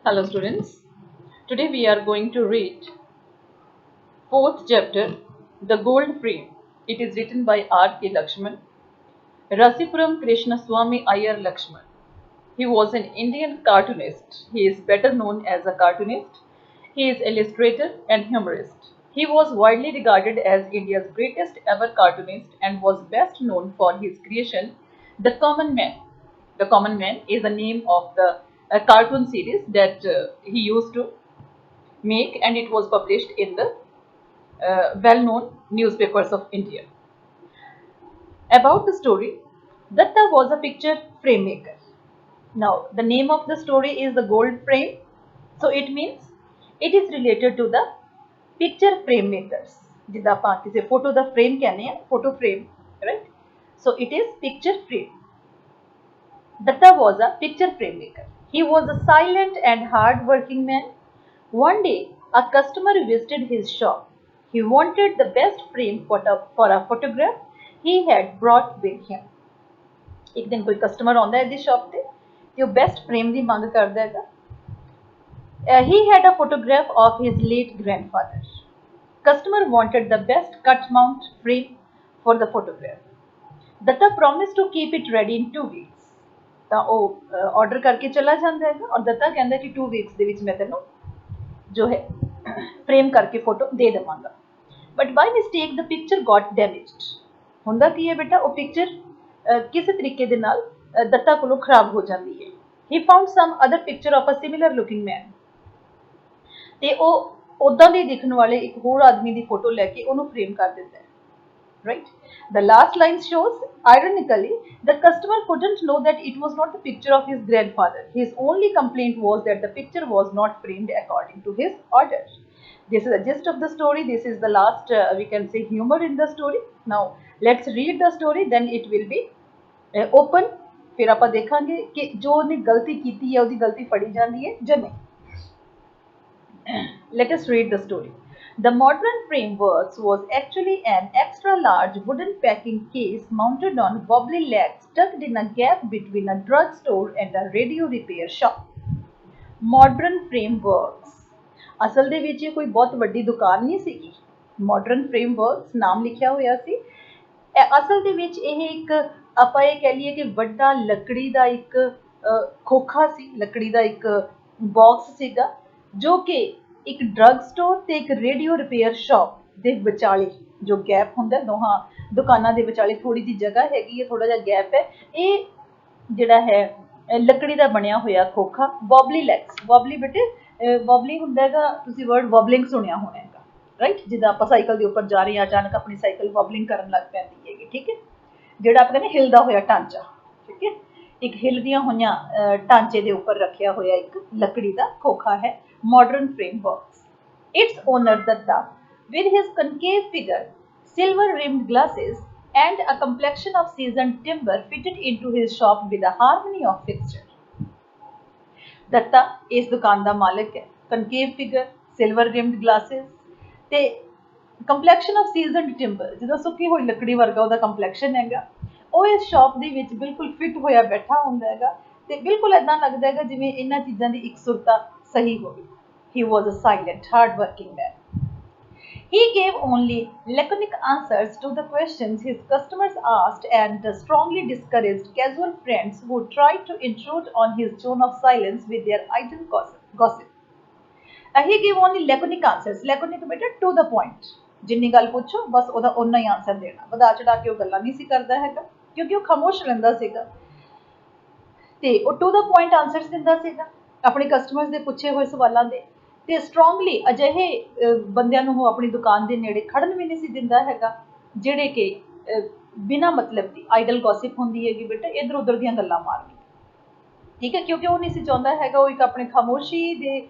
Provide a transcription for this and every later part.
Hello students. Today we are going to read fourth chapter, The Gold Frame. It is written by R.K. Lakshman. Rasipuram Krishnaswamy Iyer Lakshman. He was an Indian cartoonist. He is better known as a cartoonist. He is illustrator and humorist. He was widely regarded as India's greatest ever cartoonist and was best known for his creation, The Common Man. The Common Man is the name of the cartoon series that he used to make, and it was published in the well-known newspapers of India. About the story, Datta was a picture frame maker. Now, the name of the story is the gold frame, so it means it is related to the picture frame makers. ਜਿੱਦਾਂ ਆਪਾਂ ਕਿਸੇ photo ਦਾ frame ਕਹਿੰਦੇ ਆ photo frame right, so it is picture frame. Datta was a picture frame maker. He was a silent and hard working man. One day, a customer visited his shop. He wanted the best frame for a photograph he had brought with him. ਇੱਕ ਦਿਨ ਕੋਈ customer ਆਉਂਦਾ ਹੈ ਇਹਦੀ shop ਤੇ ਉਹ best frame ਦੀ ਮੰਗ ਕਰਦਾ ਹੈਗਾ. He had a photograph of his late grandfather. Customer wanted the best cut mount frame for the photograph. Datta promised to keep it ready in 2 weeks. ਤਾਂ ਉਹ ਆਰਡਰ ਕਰਕੇ ਚਲਾ ਜਾਂਦਾ ਹੈਗਾ ਔਰ ਦੱਤਾ ਕਹਿੰਦਾ ਕਿ 2 ਵੀਕਸ ਦੇ ਵਿੱਚ ਮੈਂ ਤੈਨੂੰ ਜੋ ਹੈ ਫਰੇਮ ਕਰਕੇ ਫੋਟੋ ਦੇ ਦੇਵਾਂਗਾ. But by mistake the picture got damaged. ਹੁੰਦਾ ਕੀ ਹੈ ਬੇਟਾ, ਉਹ ਪਿਕਚਰ ਕਿਸੇ ਤਰੀਕੇ ਦੇ ਨਾਲ ਦੱਤਾ ਕੋਲੋਂ ਖਰਾਬ ਹੋ ਜਾਂਦੀ ਹੈ. He found some other picture of a similar looking man, ਤੇ ਉਹ ਉਦਾਂ ਦੇ ਦਿਖਣ ਵਾਲੇ ਇੱਕ ਹੋਰ ਆਦਮੀ ਦੀ ਫੋਟੋ ਲੈ ਕੇ ਉਹਨੂੰ ਫਰੇਮ ਕਰ ਦਿੰਦਾ ਹੈ. Right? The last line shows, ironically, the customer couldn't know that it was not the picture of his grandfather. His only complaint was that the picture was not framed according to his order. This is the gist of the story. This is the last, we can say, humor in the story. Now, let's read the story, then it will be open. फिर आप देखेंगे कि जो उन्हें गलती की है उसकी गलती फड़ी जाती है या नहीं. Let us read the story. The modern frameworks was actually an extra large wooden packing case mounted on wobbly legs tucked in a gap between a drugstore and a radio repair shop. Modern frameworks. ਅਸਲ ਦੇ ਵਿੱਚ ਇਹ ਕੋਈ ਬਹੁਤ ਵੱਡੀ ਦੁਕਾਨ ਨਹੀਂ ਸੀਗੀ. Modern frameworks ਨਾਮ ਲਿਖਿਆ ਹੋਇਆ ਸੀ. ਅਸਲ ਦੇ ਵਿੱਚ ਇਹ ਇੱਕ ਆਪਾਂ ਇਹ ਕਹਿ ਲਈਏ ਕਿ ਵੱਡਾ ਲੱਕੜੀ ਦਾ ਇੱਕ ਖੋਖਾ ਸੀ, ਲੱਕੜੀ ਦਾ ਇੱਕ ਬਾਕਸ ਸੀਗਾ ਜੋ ਕਿ ਇੱਕ ਡਰੱਗ ਸਟੋਰ ਤੇ ਇੱਕ ਰੇਡੀਓ ਰਿਪੇਅਰ ਸ਼ਾਪ ਦੇ ਵਿਚਾਲੇ ਜੋ ਗੈਪ ਹੁੰਦਾ ਦੋਹਾਂ ਦੁਕਾਨਾਂ ਦੇ ਵਿਚਾਲੇ ਥੋੜੀ ਜਿਹੀ ਜਗ੍ਹਾ ਹੈਗੀ ਹੈ, ਥੋੜਾ ਜਿਹਾ ਗੈਪ ਹੈ. ਇਹ ਜਿਹੜਾ ਹੈ ਲੱਕੜੀ ਦਾ ਬਣਿਆ ਹੋਇਆ ਖੋਖਾ. ਵੋਬਲੀ ਲੈਗਸ, ਵੋਬਲੀ ਬੇਟੇ ਵੋਬਲੀ ਹੁੰਦਾ ਹੈਗਾ, ਤੁਸੀਂ ਵਰਡ ਵੋਬਲਿੰਗ ਸੁਣਿਆ ਹੋਣਾ ਹੈਗਾ ਰਾਈਟ, ਜਿੱਦਾਂ ਆਪਾਂ ਸਾਈਕਲ ਦੇ ਉੱਪਰ ਜਾ ਰਹੇ ਹਾਂ ਅਚਾਨਕ ਆਪਣੀ ਸਾਈਕਲ ਵੋਬਲਿੰਗ ਕਰਨ ਲੱਗ ਪੈਂਦੀ ਹੈਗੀ. ਠੀਕ ਹੈ, ਜਿਹੜਾ ਆਪਾਂ ਕਹਿੰਦੇ ਹਿਲਦਾ ਹੋਇਆ ਢਾਂਚਾ. ਠੀਕ ਹੈ, ਇੱਕ ਹਿਲਦੀਆਂ ਹੋਈਆਂ ਢਾਂਚੇ ਦੇ ਉੱਪਰ ਰੱਖਿਆ ਹੋਇਆ ਇੱਕ ਲੱਕੜੀ ਦਾ ਖੋਖਾ ਹੈ. Modern frameworks. Its owner Datta, with his concave figure, silver-rimmed glasses, and a complexion of seasoned timber, fitted into his shop with a harmony of fixture. Datta ਇਸ ਦੁਕਾਨ ਦਾ ਮਾਲਕ ਹੈ. Concave figure, silver-rimmed glasses, ਤੇ complexion of seasoned timber, ਜਿੱਦਾਂ ਸੁੱਕੀ ਹੋਈ ਲੱਕੜੀ ਵਰਗਾ ਉਹਦਾ complexion ਹੈਗਾ. ਉਹ ਇਸ ਸ਼ਾਪ ਦੇ ਵਿੱਚ ਬਿਲਕੁਲ ਫਿੱਟ ਹੋਇਆ ਬੈਠਾ ਹੁੰਦਾ ਹੈਗਾ ਤੇ ਬਿਲਕੁਲ ਇਦਾਂ ਲੱਗਦਾ ਹੈਗਾ ਜਿਵੇਂ ਇਹਨਾਂ ਚੀਜ਼ਾਂ ਦੀ ਇਕਸੁਰਤਾ ਸਹੀ ਹੋਵੇ. He was a silent, hard-working man. He gave only laconic answers to the questions his customers asked and strongly discouraged casual friends who tried to intrude on his zone of silence with their idle gossip. He gave only laconic answers. Laconic ਬੇਟਾ to the point. ਜਿੰਨੀ ਗੱਲ ਪੁੱਛੋ ਬਸ ਉਹਦਾ ਓਨਾ ਹੀ answer ਦੇਣਾ. ਵਧਾ ਚੜਾ ਕੇ ਉਹ ਗੱਲਾਂ ਨਹੀਂ ਸੀ ਕਰਦਾ ਹੈਗਾ ਕਿਉਂਕਿ ਉਹ ਖਾਮੋਸ਼ ਰਹਿੰਦਾ ਸੀਗਾ ਤੇ ਉਹ ਟੂ ਦਾ ਪੁਆਇੰਟ ਆਨਸਰਸ ਦਿੰਦਾ ਸੀਗਾ ਆਪਣੇ ਕਸਟਮਰਸ ਦੇ ਪੁੱਛੇ ਹੋਏ ਸਵਾਲਾਂ ਦੇ. ਤੇ ਸਟਰੋਂਗਲੀ ਅਜਿਹੇ ਬੰਦਿਆਂ ਨੂੰ ਉਹ ਆਪਣੀ ਦੁਕਾਨ ਦੇ ਨੇੜੇ ਖੜਨ ਵੀ ਨਹੀਂ ਸੀ ਦਿੰਦਾ ਹੈਗਾ ਜਿਹੜੇ ਕਿ ਬਿਨਾਂ ਮਤਲਬ ਦੀ ਆਈਡਲ ਗੌਸਿਪ ਹੁੰਦੀ ਹੈਗੀ ਬੇਟਾ, ਇੱਧਰ ਉੱਧਰ ਦੀਆਂ ਗੱਲਾਂ ਮਾਰਨੀ. ਠੀਕ ਹੈ, ਕਿਉਂਕਿ ਉਹ ਨਹੀਂ ਸੀ ਚਾਹੁੰਦਾ ਹੈਗਾ, ਉਹ ਇੱਕ ਆਪਣੇ ਖਾਮੋਸ਼ੀ ਦੇ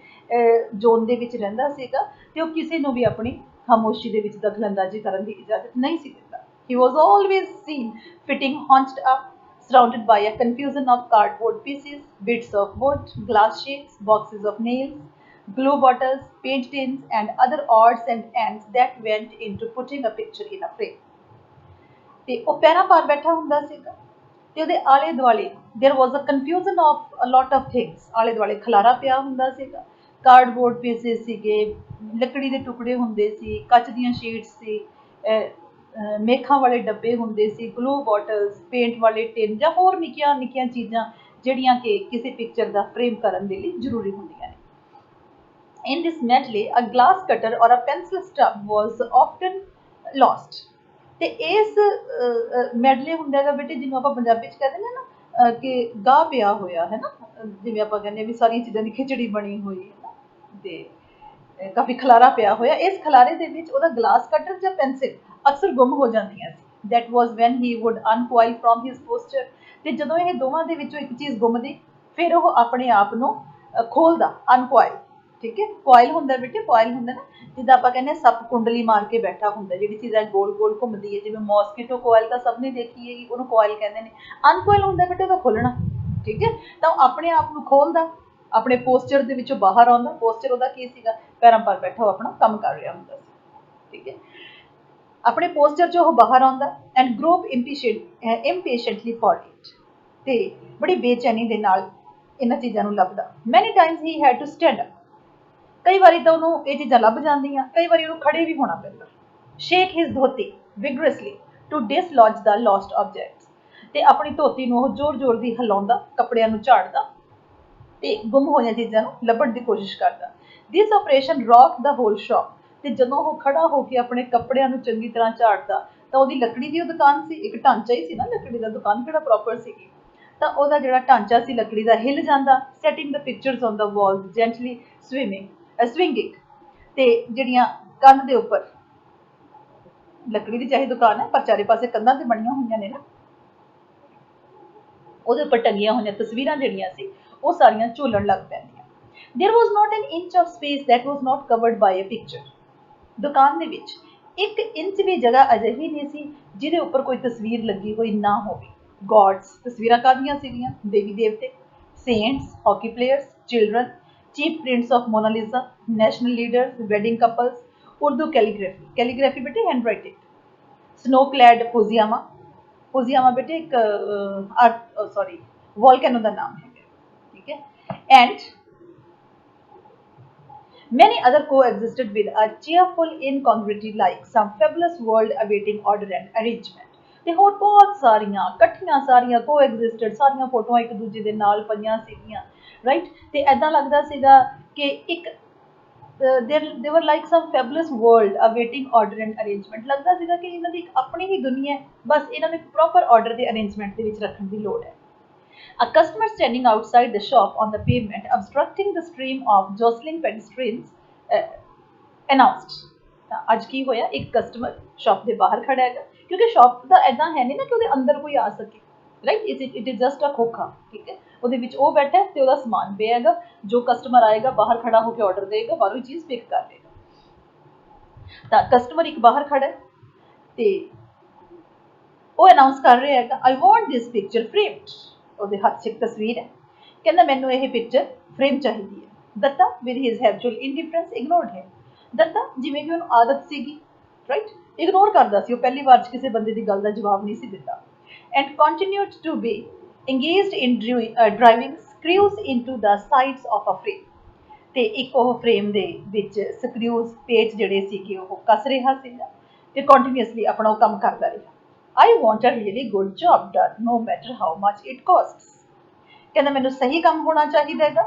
ਜ਼ੋਨ ਦੇ ਵਿੱਚ ਰਹਿੰਦਾ ਸੀਗਾ ਤੇ ਉਹ ਕਿਸੇ ਨੂੰ ਵੀ ਆਪਣੀ ਖਾਮੋਸ਼ੀ ਦੇ ਵਿੱਚ ਦਖਲਅੰਦਾਜ਼ੀ ਕਰਨ ਦੀ ਇਜਾਜ਼ਤ ਨਹੀਂ ਸੀ ਦਿੰਦਾ. He was always seen fitting hunched up, surrounded by a confusion of cardboard pieces, bits of wood, glass sheets, boxes of nails, glue bottles, paint tins, and other odds and ends that went into putting a picture in a frame. ਤੇ ਉਹ ਪੈਰਾਂ ਭਾਰ ਬੈਠਾ ਹੁੰਦਾ ਸੀਗਾ ਤੇ ਉਹਦੇ ਆਲੇ ਦੁਆਲੇ there was a confusion of a lot of things. ਆਲੇ ਦੁਆਲੇ ਖਲਾਰਾ ਪਿਆ ਹੁੰਦਾ ਸੀਗਾ, ਕਾਰਡਬੋਰਡ ਪੀਸਿਸ ਸੀਗੇ, ਲੱਕੜੀ ਦੇ ਟੁਕੜੇ ਹੁੰਦੇ ਸੀ, ਕੱਚ ਦੀਆਂ ਸ਼ੀਟਸ ਸੀ, ਮੇਖਾਂ ਵਾਲੇ ਡੱਬੇ ਹੁੰਦੇ ਸੀ, ਗਲੂ ਬੋਟਲਸ, ਪੇਂਟ ਵਾਲੇ ਟਿਨ ਜਾਂ ਹੋਰ ਨਿੱਕੀਆਂ ਨਿੱਕੀਆਂ ਚੀਜ਼ਾਂ ਜਿਹੜੀਆਂ ਕਿ ਕਿਸੇ ਪਿਕਚਰ ਦਾ ਫਰੇਮ ਕਰਨ ਦੇ ਲਈ ਜ਼ਰੂਰੀ ਹੁੰਦੀਆਂ ਨੇ। In this medley, a glass cutter or a pencil stub was often lost। ਤੇ ਇਸ ਮੈਡਲੇ ਹੁੰਦਾ ਹੈਗਾ ਬੇਟੇ, ਜਿਹਨੂੰ ਆਪਾਂ ਪੰਜਾਬੀ ਚ ਕਹਿੰਦੇ ਨੇ ਨਾ ਕਿ ਗਾਹ ਪਿਆ ਹੋਇਆ ਹੈ ਨਾ, ਜਿਵੇਂ ਆਪਾਂ ਕਹਿੰਦੇ ਵੀ ਸਾਰੀਆਂ ਚੀਜ਼ਾਂ ਦੀ ਖਿਚੜੀ ਬਣੀ ਹੋਈ ਹੈ ਨਾ, ਤੇ ਕਾਫੀ ਖਲਾਰਾ ਪਿਆ ਹੋਇਆ। ਇਸ ਖਲਾਰੇ ਦੇ ਵਿੱਚ ਉਹਦਾ ਗਲਾਸ ਕਟਰ ਜਾਂ ਪੈਨਸਿਲ ਅਕਸਰ ਗੁੰਮ ਹੋ ਜਾਂਦੀਆਂ ਸੀ। That was when he would uncoil from his posture. ਤੇ ਜਦੋਂ ਇਹ ਦੋਵਾਂ ਦੇ ਵਿੱਚੋਂ ਇੱਕ ਚੀਜ਼ ਗੁੰਮਦੀ, ਫਿਰ ਉਹ ਆਪਣੇ ਆਪ ਨੂੰ ਖੋਲਦਾ, ਅਨਕੋਇਲ। ਠੀਕ ਹੈ, ਕੋਇਲ ਹੁੰਦਾ ਬੇਟੇ, ਕੋਇਲ ਹੁੰਦਾ ਨਾ, ਜਿੱਦਾਂ ਆਪਾਂ ਕਹਿੰਦੇ ਸੱਪ ਕੁੰਡਲੀ ਮਾਰ ਕੇ ਬੈਠਾ ਹੁੰਦਾ, ਜਿਹੜੀ ਚੀਜ਼ ਗੋਲ ਗੋਲ ਘੁੰਮਦੀ ਹੈ, ਜਿਵੇਂ ਮੋਸਕੀਟੋ ਕੋਇਲ ਤਾਂ ਸਭ ਨੇ ਦੇਖੀ ਹੈਗੀ, ਉਹਨੂੰ ਕੋਇਲ ਕਹਿੰਦੇ ਨੇ। ਅਨਕੋਇਲ ਹੁੰਦਾ ਬੇਟੇ ਉਹਦਾ ਖੁੱਲਣਾ। ਠੀਕ ਹੈ, ਤਾਂ ਉਹ ਆਪਣੇ ਆਪ ਨੂੰ ਖੋਲਦਾ, ਆਪਣੇ ਪੋਸਚਰ ਦੇ ਵਿੱਚੋਂ ਬਾਹਰ ਆਉਂਦਾ। ਪੋਸਚਰ ਉਹਦਾ ਕੀ ਸੀਗਾ, ਪੈਰਾਂ ਪਰ ਬੈਠਾ ਉਹ ਆਪਣਾ ਕੰਮ ਕਰ ਰਿਹਾ ਹੁੰਦਾ ਸੀ। ਠੀਕ ਹੈ, ਆਪਣੇ ਪੋਸਚਰ ਚੋਂ ਉਹ ਬਾਹਰ ਆਉਂਦਾ and group impatiently for it। ਤੇ ਬੜੀ ਬੇਚੈਨੀ ਦੇ ਨਾਲ ਇਹਨਾਂ ਚੀਜ਼ਾਂ ਨੂੰ ਲੱਭਦਾ। Many times he had to stand up. ਕਈ ਵਾਰੀ ਤਾਂ ਉਹਨੂੰ ਇਹ ਚੀਜ਼ਾਂ ਲੱਭ ਜਾਂਦੀਆਂ, ਕਈ ਵਾਰੀ ਉਹਨੂੰ ਖੜੇ ਵੀ ਹੋਣਾ ਪੈਂਦਾ। Shake his dhoti vigorously to dislodge the lost objects. ਤੇ ਆਪਣੀ ਧੋਤੀ ਨੂੰ ਉਹ ਜ਼ੋਰ ਜ਼ੋਰ ਦੀ ਹਿਲਾਉਂਦਾ, ਕੱਪੜਿਆਂ ਨੂੰ ਝਾੜਦਾ ਤੇ ਗੁੰਮ ਹੋਈਆਂ ਚੀਜ਼ਾਂ ਨੂੰ ਲੱਭਣ ਦੀ ਕੋਸ਼ਿਸ਼ ਕਰਦਾ। ਦਿਸ ਆਪਰੇਸ਼ਨ ਰੌਕ ਦਾ ਹੋਲ ਸ਼ੌਪ। ਤੇ ਜਦੋਂ ਉਹ ਖੜਾ ਹੋ ਕੇ ਆਪਣੇ ਕੱਪੜਿਆਂ ਨੂੰ ਚੰਗੀ ਤਰ੍ਹਾਂ ਝਾੜਦਾ, ਤਾਂ ਉਹਦੀ ਲੱਕੜੀ ਦੀ ਉਹ ਦੁਕਾਨ ਸੀ, ਇੱਕ ਢਾਂਚਾ ਹੀ ਸੀ ਨਾ ਲੱਕੜੀ ਦਾ, ਦੁਕਾਨ ਕਿਹੜਾ ਪ੍ਰੋਪਰ ਸੀਗੀ। ਤਾਂ ਉਹਦਾ ਜਿਹੜਾ ਢਾਂਚਾ ਸੀ ਲੱਕੜੀ ਦਾ ਹਿੱਲ ਜਾਂਦਾ। Setting the pictures on the walls gently swinging. ਤੇ ਜਿਹੜੀਆਂ ਕੰਧ ਦੇ ਉੱਪਰ, ਲੱਕੜੀ ਦੀ ਚਾਹੇ ਦੁਕਾਨ ਹੈ ਪਰ ਚਾਰੇ ਪਾਸੇ ਕੰਧਾਂ ਤੇ ਬਣੀਆਂ ਹੋਈਆਂ ਨੇ ਨਾ, ਉਹਦੇ ਉੱਪਰ ਟੰਗੀਆਂ ਹੋਈਆਂ ਤਸਵੀਰਾਂ ਜਿਹੜੀਆਂ ਸੀ ਉਹ ਸਾਰੀਆਂ ਝੂਲਣ ਲੱਗ ਪੈਂਦੀਆਂ। There was not an inch of space that was not covered by a picture. ਦੁਕਾਨ ਦੇ ਵਿੱਚ 1 ਇੰਚ ਵੀ ਜਗ੍ਹਾ ਅਜਿਹੀ ਨਹੀਂ ਸੀ ਜਿਹਦੇ ਉੱਪਰ ਕੋਈ ਤਸਵੀਰ ਲੱਗੀ ਹੋਈ ਨਾ ਹੋਵੇ। ਗॉड्स, ਤਸਵੀਰਾਂ ਕਾਹਦੀਆਂ ਸੀਗੀਆਂ, ਦੇਵੀ ਦੇਵਤੇ, saints, hockey players, children, cheap prints of Mona Lisa, national leaders, wedding couples, Urdu calligraphy, calligraphy ਬੇਟੇ ਹੈਂਡ ਰਾਈਟਿੰਗ, ਸਨੋ ਕਲੈਡ ਫੂਜ਼ੀਆਮਾ। ਫੂਜ਼ੀਆਮਾ ਬੇਟੇ ਇੱਕ ਸੌਰੀ ਵੋਲਕੈਨੋ ਦਾ ਨਾਮ ਹੈ। ਠੀਕ ਹੈ, and many other coexisted with a cheerful incongruity like some fabulous world awaiting order and arrangement। ਤੇ ਹੋਰ ਬਹੁਤ ਸਾਰੀਆਂ ਇਕੱਠੀਆਂ ਸਾਰੀਆਂ coexisted, ਸਾਰੀਆਂ ਫੋਟੋਆਂ ਇੱਕ ਦੂਜੇ ਦੇ ਨਾਲ ਪਈਆਂ ਸੀਗੀਆਂ, ਰਾਈਟ। ਤੇ ਐਦਾਂ ਲੱਗਦਾ ਸੀਗਾ ਕਿ ਇੱਕ they were like some fabulous world awaiting order and arrangement। ਲੱਗਦਾ ਸੀਗਾ ਕਿ ਇਹਨਾਂ ਦੀ ਇੱਕ ਆਪਣੀ ਹੀ ਦੁਨੀਆ ਹੈ, ਬਸ ਇਹਨਾਂ ਨੂੰ ਇੱਕ ਪ੍ਰੋਪਰ ਆਰਡਰ ਤੇ ਅਰੇਂਜਮੈਂਟ ਦੇ ਵਿੱਚ ਰੱਖਣ ਦੀ ਲੋੜ ਹੈ। A customer standing outside the shop on the pavement, obstructing the stream of jostling pedestrians, announced। ਤਾਂ ਅੱਜ ਕੀ ਹੋਇਆ, ਇੱਕ ਕਸਟਮਰ ਸ਼ਾਪ ਦੇ ਬਾਹਰ ਖੜਾ ਹੈਗਾ, ਕਿਉਂਕਿ ਸ਼ਾਪ ਦਾ ਐਦਾਂ ਹੈ ਨਹੀਂ ਨਾ ਕਿ ਉਹਦੇ ਅੰਦਰ ਕੋਈ ਆ ਸਕੇ, right. It is just a khokha. ਠੀਕ ਹੈ, ਉਹਦੇ ਵਿੱਚ ਉਹ ਬੈਠਾ ਤੇ ਉਹਦਾ ਸਮਾਨ ਪਿਆ ਹੈਗਾ, ਜੋ ਕਸਟਮਰ ਆਏਗਾ ਬਾਹਰ ਖੜਾ ਹੋ ਕੇ ਆਰਡਰ ਦੇਗਾ, ਬਾਹਰੋਂ ਹੀ ਚੀਜ਼ ਪਿਕ ਕਰ ਲਏਗਾ। ਤਾਂ ਕਸਟਮਰ ਇੱਕ ਬਾਹਰ ਖੜਾ ਹੈ ਤੇ ਉਹ ਅਨਾਉਂਸ ਕਰ ਰਿਹਾ ਹੈਗਾ, ਆਈ ਵਾਂਟ ਦਿਸ ਪਿਕਚਰ ਫਰੇਮਡ। ਉਹਦੇ ਹੱਥ 'ਚ ਇੱਕ ਤਸਵੀਰ ਹੈ, ਕਹਿੰਦਾ ਮੈਨੂੰ ਇਹ ਪਿਕਚਰ ਫਰੇਮ ਚਾਹੀਦੀ ਹੈ। ਦੱਤਾ ਵਿਦ ਹਿਜ਼ ਹੈਬਚੁਅਲ ਇੰਡੀਫਰੈਂਸ ਇਗਨੋਰਡ ਹਿਮ। ਦੱਤਾ ਜਿਵੇਂ ਕਿ ਉਹਨੂੰ ਆਦਤ ਸੀਗੀ, ਰਾਈਟ, ਇਗਨੋਰ ਕਰਦਾ ਸੀ ਉਹ, ਪਹਿਲੀ ਵਾਰ 'ਚ ਕਿਸੇ ਬੰਦੇ ਦੀ ਗੱਲ ਦਾ ਜਵਾਬ ਨਹੀਂ ਸੀ ਦਿੰਦਾ। And continued to be engaged in driving screws into the sides of a frame। ਤੇ ਇੱਕ ਉਹ ਫਰੇਮ ਦੇ ਵਿੱਚ ਸਕਰਿਊਜ਼, ਪੇਚ ਜਿਹੜੇ ਸੀਗੇ ਉਹ ਕੱਸ ਰਿਹਾ ਸੀਗਾ ਤੇ ਕੰਟੀਨਿਊਸਲੀ ਆਪਣਾ ਉਹ ਕੰਮ ਕਰਦਾ ਰਿਹਾ। I want a really good job done, no matter how much it costs। ਕਹਿੰਦਾ ਮੈਨੂੰ ਸਹੀ ਕੰਮ ਹੋਣਾ ਚਾਹੀਦਾ ਹੈਗਾ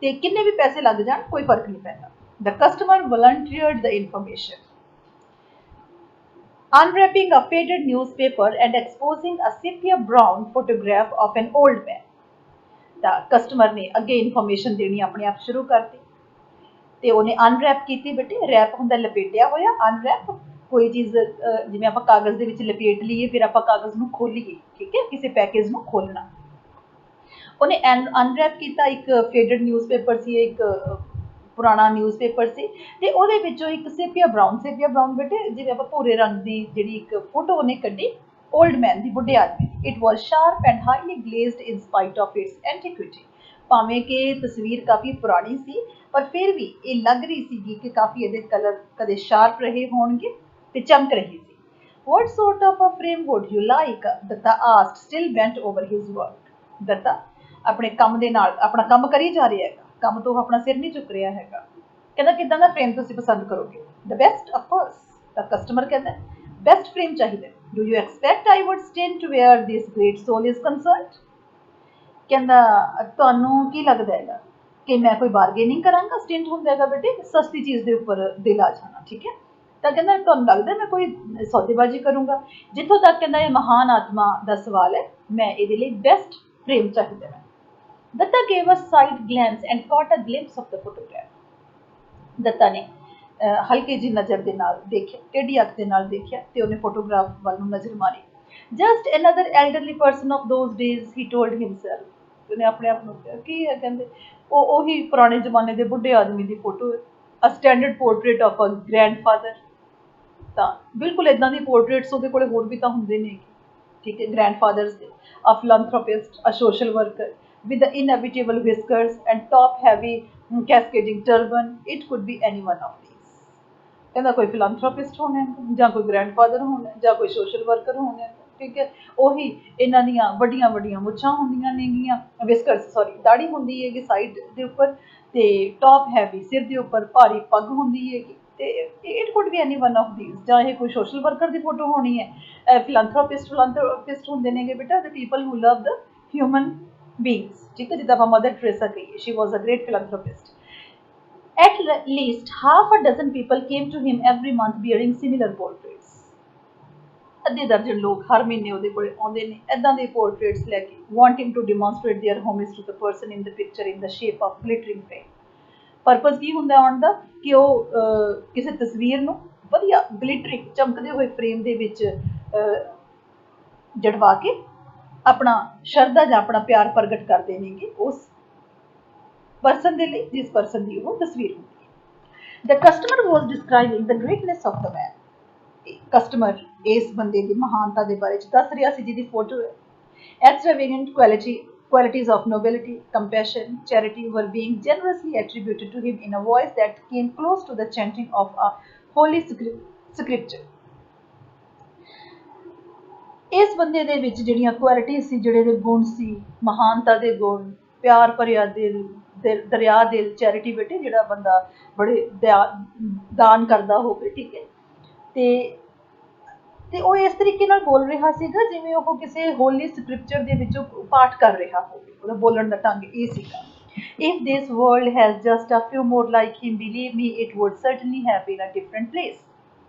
ਤੇ ਕਿੰਨੇ ਵੀ ਪੈਸੇ ਲੱਗ ਜਾਣ ਕੋਈ ਫਰਕ ਨਹੀਂ ਪੈਂਦਾ। The customer volunteered the information, unwrapping a faded newspaper and exposing a sepia brown photograph of an old man। ਤਾਂ ਕਸਟਮਰ ਨੇ ਅੱਗੇ ਇਨਫੋਰਮੇਸ਼ਨ ਦੇਣੀ ਆਪਣੇ ਆਪ ਸ਼ੁਰੂ ਕਰਤੀ ਤੇ ਉਹਨੇ ਅਨਰੈਪ ਕੀਤੀ ਬੇਟੇ। ਰੈਪ ਹੁੰਦਾ ਲਪੇਟਿਆ ਹੋਇਆ, ਅਨਰੈਪ ਕੋਈ ਚੀਜ਼ ਜਿਵੇਂ ਆਪਾਂ ਕਾਗਜ਼ ਦੇ ਵਿੱਚ ਲਪੇਟ ਲਈਏ, ਫਿਰ ਆਪਾਂ ਕਾਗਜ਼ ਨੂੰ ਖੋਲੀਏ, ਠੀਕ ਹੈ, ਕਿਸੇ ਪੈਕੇਜ ਨੂੰ ਖੋਲਣਾ। ਉਹਨੇ ਅਨਰੈਪ ਕੀਤਾ, ਇੱਕ ਫੇਡਡ ਨਿਊਜ਼ਪੇਪਰ ਸੀ, ਇੱਕ ਪੁਰਾਣਾ ਨਿਊਜ਼ਪੇਪਰ ਸੀ ਤੇ ਉਹਦੇ ਵਿੱਚੋਂ ਇੱਕ ਸੇਪੀਆ ਬਰਾਊਨ ਬੇਟੇ ਜਿਵੇਂ ਆਪਾਂ ਭੂਰੇ ਰੰਗ ਦੀ ਜਿਹੜੀ ਇੱਕ ਫੋਟੋ ਉਹਨੇ ਕੱਢੀ ਓਲਡ ਮੈਨ ਦੀ, ਬੁੱਢੇ ਆਦਮੀ ਦੀ। It was sharp and highly glazed in spite of its antiquity. ਭਾਵੇਂ ਕਿ ਤਸਵੀਰ ਕਾਫੀ ਪੁਰਾਣੀ ਸੀ ਪਰ ਫਿਰ ਵੀ ਇਹ ਲੱਗ ਰਹੀ ਸੀਗੀ ਕਿ ਕਾਫੀ ਇਹਦੇ ਕਲਰ ਕਦੇ ਸ਼ਾਰਪ ਰਹੇ ਹੋਣਗੇ ਤੇ ਚਮਕ ਰਹੀ ਸੀ। What sort of a frame would you like? Datta asked, still bent over his work. Datta ਆਪਣੇ ਕੰਮ ਦੇ ਨਾਲ ਆਪਣਾ ਕੰਮ ਕਰੀ ਜਾ ਰਿਹਾ ਹੈਗਾ, ਕੰਮ ਤੋਂ ਆਪਣਾ ਸਿਰ ਨਹੀਂ ਚੁੱਕ ਰਿਹਾ ਹੈਗਾ। ਕਹਿੰਦਾ ਕਿੱਦਾਂ ਦਾ ਫਰੇਮ ਤੁਸੀਂ ਪਸੰਦ ਕਰੋਗੇ? The best, of course. ਤਾਂ ਕਸਟਮਰ ਕਹਿੰਦਾ best frame ਚਾਹੀਦਾ। Do you expect I would stint where this great soul is concerned? ਕਹਿੰਦਾ ਤੁਹਾਨੂੰ ਕੀ ਲੱਗਦਾ ਹੈਗਾ ਕਿ ਮੈਂ ਕੋਈ ਬਾਰਗੇਨਿੰਗ ਕਰਾਂਗਾ? ਸਟਿੰਟ ਹੁੰਦਾ ਹੈਗਾ ਬੇਟੇ ਸਸਤੀ ਚੀਜ਼ ਦੇ ਉੱਪਰ ਦਿਲ ਆ ਜਾਣਾ, ਠੀਕ ਹੈ। ਤਾਂ ਕਹਿੰਦਾ ਤੁਹਾਨੂੰ ਲੱਗਦਾ ਮੈਂ ਕੋਈ ਸੌਦੇਬਾਜ਼ੀ ਕਰੂੰਗਾ? ਜਿੱਥੋਂ ਤੱਕ ਕਹਿੰਦਾ ਇਹ ਮਹਾਨ ਆਤਮਾ ਦਾ ਸਵਾਲ ਹੈ, ਮੈਂ ਇਹਦੇ ਲਈ ਬੈਸਟ ਫਰੇਮ ਚਾਹੀਦਾ ਹੈ। Dutta gave a side glance and caught a glimpse of the photograph। Dutta ਨੇ ਹਲਕੀ ਜਿਹੀ ਨਜ਼ਰ ਦੇ ਨਾਲ ਦੇਖਿਆ, ਟੇਢੀ ਅੱਖ ਦੇ ਨਾਲ ਦੇਖਿਆ ਤੇ ਉਹਨੇ ਫੋਟੋਗ੍ਰਾਫ ਵੱਲ ਨੂੰ ਨਜ਼ਰ ਮਾਰੀ। Just another elderly person of those days, he told himself। ਉਹਨੇ ਆਪਣੇ ਆਪ ਨੂੰ ਕਿਹਾ ਕੀ ਹੈ, ਕਹਿੰਦੇ ਉਹ ਉਹੀ ਪੁਰਾਣੇ ਜ਼ਮਾਨੇ ਦੇ ਬੁੱਢੇ ਆਦਮੀ ਦੀ ਫੋਟੋ ਹੈ। A standard portrait of a grandfather। ਤਾਂ ਬਿਲਕੁਲ ਇਦਾਂ ਦੀ ਪੋਰਟਰੇਟਸ ਉਹਦੇ ਕੋਲੇ ਹੋਰ ਵੀ ਤਾਂ ਹੁੰਦੇ ਨੇ, ਠੀਕ ਹੈ, ਗ੍ਰੈਂਡਫਾਦਰਸ ਦੇ। A philanthropist, a social worker with the inevitable whiskers and top heavy cascading turban, it could be any one of these। ਕਹਿੰਦਾ ਕੋਈ ਫਿਲਾਂਥ੍ਰੋਪਿਸਟ ਹੋਣਾ ਜਾਂ ਕੋਈ ਗ੍ਰੈਂਡਫਾਦਰ ਹੋਣਾ ਜਾਂ ਕੋਈ ਸੋਸ਼ਲ ਵਰਕਰ ਹੋਣਾ, ਠੀਕ ਹੈ। ਉਹੀ ਇਹਨਾਂ ਦੀਆਂ ਵੱਡੀਆਂ ਵੱਡੀਆਂ ਮੁੱਛਾਂ ਹੁੰਦੀਆਂ ਨੇਗੀਆਂ, ਵਿਸਕਰਸ ਸੌਰੀ ਦਾੜੀ ਹੁੰਦੀ ਹੈਗੀ ਸਾਈਡ ਦੇ ਉੱਪਰ, ਤੇ ਟੌਪ ਹੈਵੀ ਸਿਰ ਦੇ ਉੱਪਰ ਭਾਰੀ ਪੱਗ ਹੁੰਦੀ ਹੈਗੀ, ਤੇ it could B any one of ਦੀਸ। ਜਾਂ ਇਹ ਕੋਈ ਸੋਸ਼ਲ ਵਰਕਰ ਦੀ ਫੋਟੋ ਹੋਣੀ ਹੈ। ਫਿਲਾਂਥ੍ਰੋਪਿਸਟ ਹੁੰਦੇ ਨੇਗੇ ਬੇਟਾ the people who love the human ਬੀਂਗਸ, ਠੀਕ ਹੈ। ਜਿੱਦਾਂ ਆਪਾਂ ਮਦਰ ਟਰੇਸਾ ਕਹੀਏ, she was a great philanthropist. At least half a dozen people came to him every month bearing similar portraits। ਅੱਧੇ ਦਰਜਨ ਲੋਕ ਹਰ ਮਹੀਨੇ ਉਹਦੇ ਕੋਲੇ ਆਉਂਦੇ ਨੇ ਇਦਾਂ ਦੇ ਪੋਰਟਰੇਟਸ ਲੈ ਕੇ, wanting to demonstrate their homage to the person in the picture in the shape of glittering frame। Purpose ਕੀ ਹੁੰਦਾ ਆਉਣ ਦਾ ਕਿ ਉਹ ਕਿਸੇ ਤਸਵੀਰ ਨੂੰ ਵਧੀਆ ਗਲਿਟਰਿੰਗ ਚਮਕਦੇ ਹੋਏ ਫਰੇਮ ਦੇ ਵਿੱਚ ਜੜਵਾ ਕੇ ਆਪਣਾ ਸ਼ਰਧਾ ਜਾਂ ਆਪਣਾ ਪਿਆਰ ਪ੍ਰਗਟ ਕਰਦੇ ਨੇਗੇ ਉਸ ਪਰਸਨ ਦੇ ਲਈ ਜਿਸ ਪਰਸਨ ਦੀ ਉਹ ਤਸਵੀਰ ਹੁੰਦੀ ਹੈ। The customer was describing the greatness of the man। Customer ਇਸ ਬੰਦੇ ਦੀ ਮਹਾਨਤਾ ਦੇ ਬਾਰੇ ਚ ਦੱਸ ਰਿਹਾ ਸੀ ਜਿਹਦੀ ਫੋਟੋ ਹੈ। Extravagant qualities of nobility, compassion, charity were being generously attributed to him in a voice that came close to the chanting of a holy scripture। ਇਸ ਬੰਦੇ ਦੇ ਵਿੱਚ ਜਿਹੜੀਆਂ ਕੁਆਲਿਟੀ ਸੀ, ਜਿਹੜੇ ਗੁਣ ਸੀ, ਮਹਾਨਤਾ ਦੇ ਗੁਣ, ਪਿਆਰ ਭਰਿਆ ਦਿਲ, ਦਰਿਆ ਦਿਲ, ਚੈਰਿਟੀ ਬੇਟੇ ਜਿਹੜਾ ਬੰਦਾ ਬੜੇ ਦਾਨ ਕਰਦਾ ਹੋਵੇ, ਠੀਕ ਹੈ। ਤੇ ਉਹ ਇਸ ਤਰੀਕੇ ਨਾਲ ਬੋਲ ਰਿਹਾ ਸੀਗਾ ਜਿਵੇਂ ਉਹ ਕਿਸੇ ਹੋਲੀ ਸਕ੍ਰਿਪਚਰ ਦੇ ਵਿੱਚੋਂ ਪਾਠ ਕਰ ਰਿਹਾ ਹੋਵੇ। ਉਹਦਾ ਬੋਲਣ ਦਾ ਢੰਗ ਇਹ ਸੀਗਾ। If this world has just a few more like him, believe me, it would certainly have been a different place।